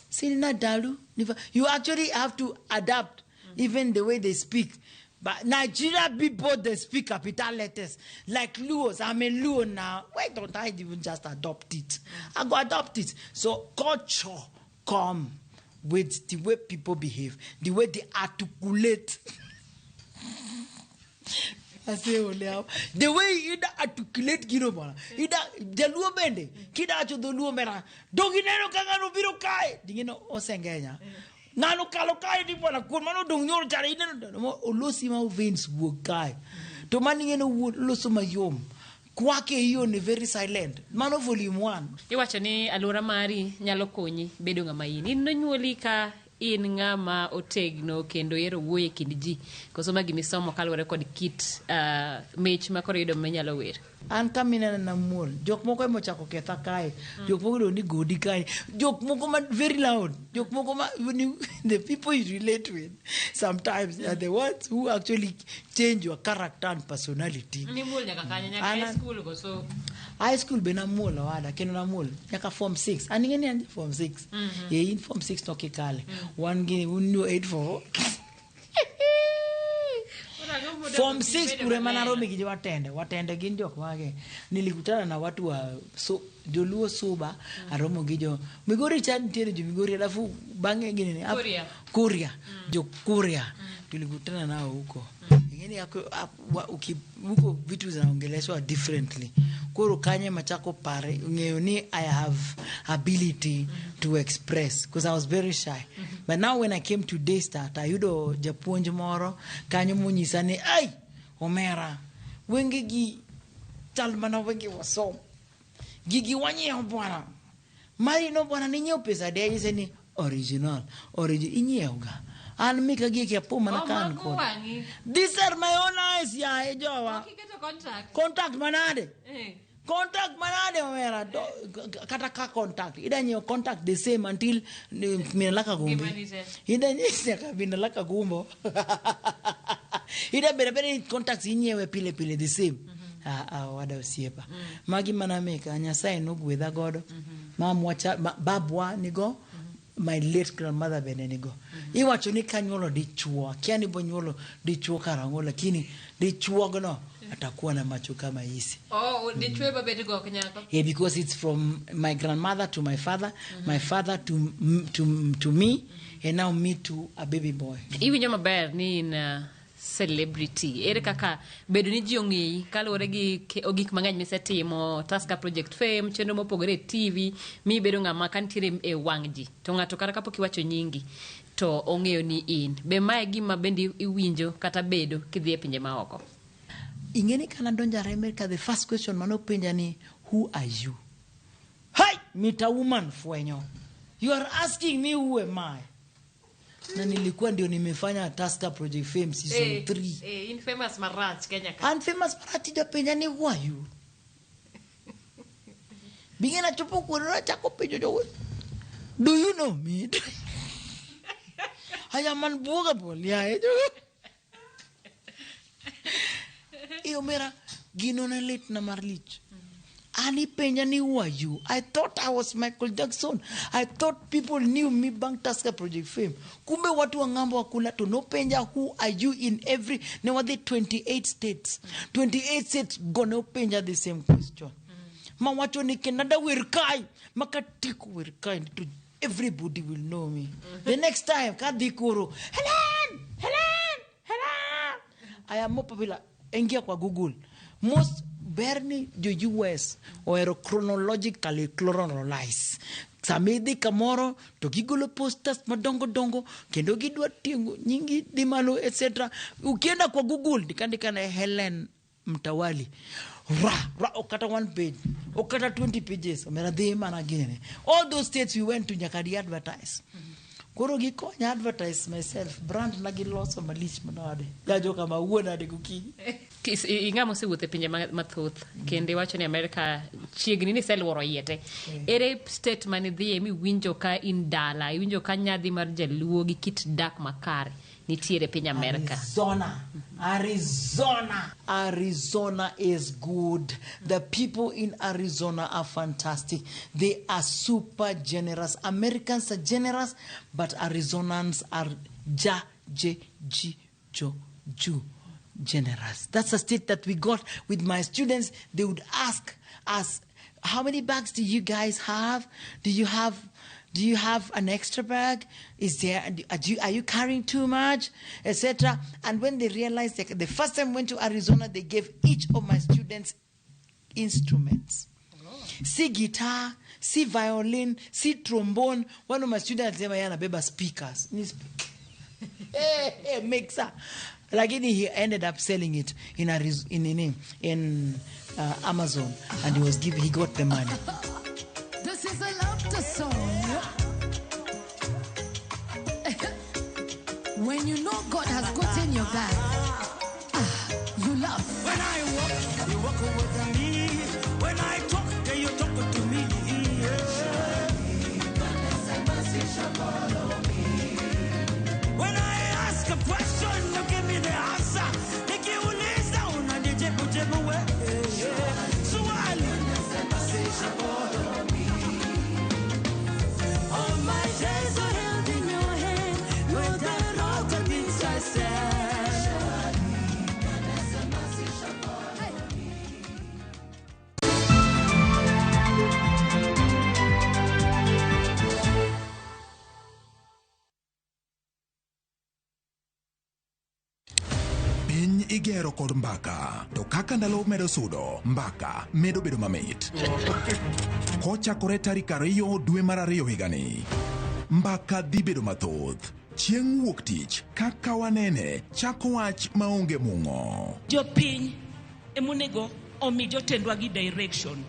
sina dalu you actually have to adapt even the way they speak. But Nigeria people, they speak capital letters like Luos. I'm a Luo now. Why don't I even just adopt it? I go adopt it. So culture come with the way people behave, the way they articulate. I say only the way ida articulate gino bana. Ida jaluo bende. Kida acho doluo mera. Doginero kangano biro kai. Dingino osengenya. Ngano kalo kai di bana. Kurmano dongnyor jare ina mo olosi ma veins wo kai. To maningeno wo loso mayom. Kwake hiyo ni very silent. Mano volume 1. Iwacho ni alura mari nyalo konyi bedo ng'ama in. In nonyuoli ka in ng'ama otegno kendo yero wuoye kind ji. Koso ma gimisomo kaluwore kod kit mich ma koro yudo menyalo wer. An kamina na mol. Jok moko emo chako ketha kae. Jok moko do ni godi kae. Jok moko ma very loud. Jok moko ma the people you relate with sometimes are the ones who actually change your character and personality. Ni mol nyaka kanya nyaka high school go so. High school be na mol wada keno na mol nyaka form 6. Ani ngeni anje form 6. Yeah, in form 6 toke kale. One gini unyo 8 Form 6 kure manaromi kiji watende gin jok wage. Nilikutana na watu wa Joluo Suba aromo gijo Migori chan tiere jo Migori alafu bange gini ni Kuria jo Kuria tulikutana nao huko. Ngeni huko vitu zinaongeleshwa differently. Koro kanye machako pare ngeo ni I have ability to express because I was very shy. But now when I came to Daystar tayudo japuonj moro kanyo munyisa ni ai Omera wenge gi talmana wenge wasom gigi wanyeo bwana mari no bwana ni nyeo pesa de yise ni original inyeo ga an mika gi ke poma na kan ko these are my own eyes ya ejowa contact manade contact manade Omera kata ka contact ida nyeo contact the same until minalaka gumbo ida nyisa ka minalaka gumbo ida bere contacts inyewe pile the same wada osiepa magi manameka Nyasaye no gwedha godo mamwacha babwa nigo my late grandmother benenigo iwacho ni kanyolo dichuo kiani bonyolo dichuo karango lakini dichuo gono atakuwa na macho kama hisi dichuo babedi go kanyako because it's from my grandmother to my father my father to me and now me to a baby boy iwinjo maber ni na celebrity ere kaka bedo ni ji ong'eyi kaluwore gi gik mang'eny misetimo Tusker Project Fame chenro mopogore TV mi bedo ng'ama kantiere e wang' ji to ng'ato kata kapok iwacho nyingi to ong'eyo ni in be mae gima bende iwinjo kata bedo kidhi e pinje maoko ingeni kana donja America the first question mano penja ni who are you hi Mr. Woman fwenyo you are asking me who am I na nilikuwa ndio nimefanya Tusker Project Fame season 3 infamous Marach Kenya ka infamous Marach japenya ni who are you bingena chopo kuona chako pejo jo do you know me haya man boga bolia iyo mera gino na late na marlich ani penya ni who are you I thought I was Michael Jackson I thought people knew me bang Tusker Project Fame kumbe watu wangambo wakula to no penja who are you in every ne were 28 states 28 states gonna penja the same question ma watu ni Canada wirkai makatiku wirkai to everybody will know me the next time kadikuru Helen I am more popular engia kwa Google most Bernie the US or chronologically chronologize samedi kamoro to gigolo posters madongo kendo gidwa tingo nyingi dimalo etc ukienda kwa Google dikandika na Helen Mtawali ra okata 1 page okata 20 pages Omera dhima na gene all those states we went to nyakadi advertise koro gikonya advertise myself brand na giloso malich manade gajo kama uona de kuki ingamo sewuothe pinje mathoth kende wacho ni America chiegni ni selworo yete ere state mani dhie mi winjo ka in dala winjo ka nyadhi mar jaluo gi kit dak makare nitiere piny America Arizona is good. The people in Arizona are fantastic. They are super generous. Americans are generous, but Arizonans are generous. That's a state that we got with my students. They would ask us, how many bags do you guys have? Do Do you have an extra bag? Are you carrying too much, etc.? And when they realized, the first time I went to Arizona, they gave each of my students instruments. See guitar, see violin, see trombone. One of my students said, "Yana beba speakers." Hey, mixer. Lakini he ended up selling it in Amazon, and he got the money. This is a laughter song. When you know God has gotten your back, you laugh. When I walk, you walk with me. When I talk, you talk to me. When I ask a question, you give me the answer. Nikiuliza unanijibu jibu wewe. Swali. All my days are held in your hand. You're the rock of which I stand. Piny igero kod mbaka, to kaka ndalo medo sudo, mbaka medo bedo mamit. Kochakore tarik 2 dwe mar 2 higani, mbaka dhi bedo mathoth. Chieng' wuok tich, kaka wanene, chako wach maonge mung'o. Jopiny emonego omi jotendwa gi direction.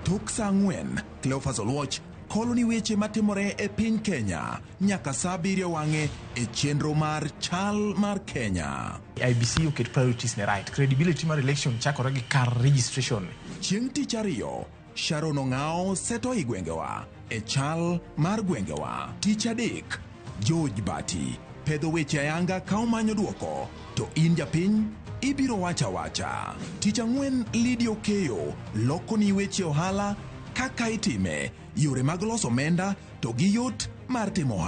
Tok saa 4, Cleophas Oluoch koloni weche matimore e piny Kenya nyaka saa 7 wang'e e chenro mar chal mar Kenya. IBC oket priorities ne right. Credibility mar election chakore gi kar registration. Chieng' tich ariyo, Sharon Ong'ao seto i gwengewa e chal mar gwengewa. Tich adek, George Bati pedho weche ayanga ka omanyo duoko, to in japiny ibiro wacha. Tich ang'wen, Lydia Okeyo lokoni weche ohala, kaka itime, yore mag loso omenda to gi yot mar timo ohala.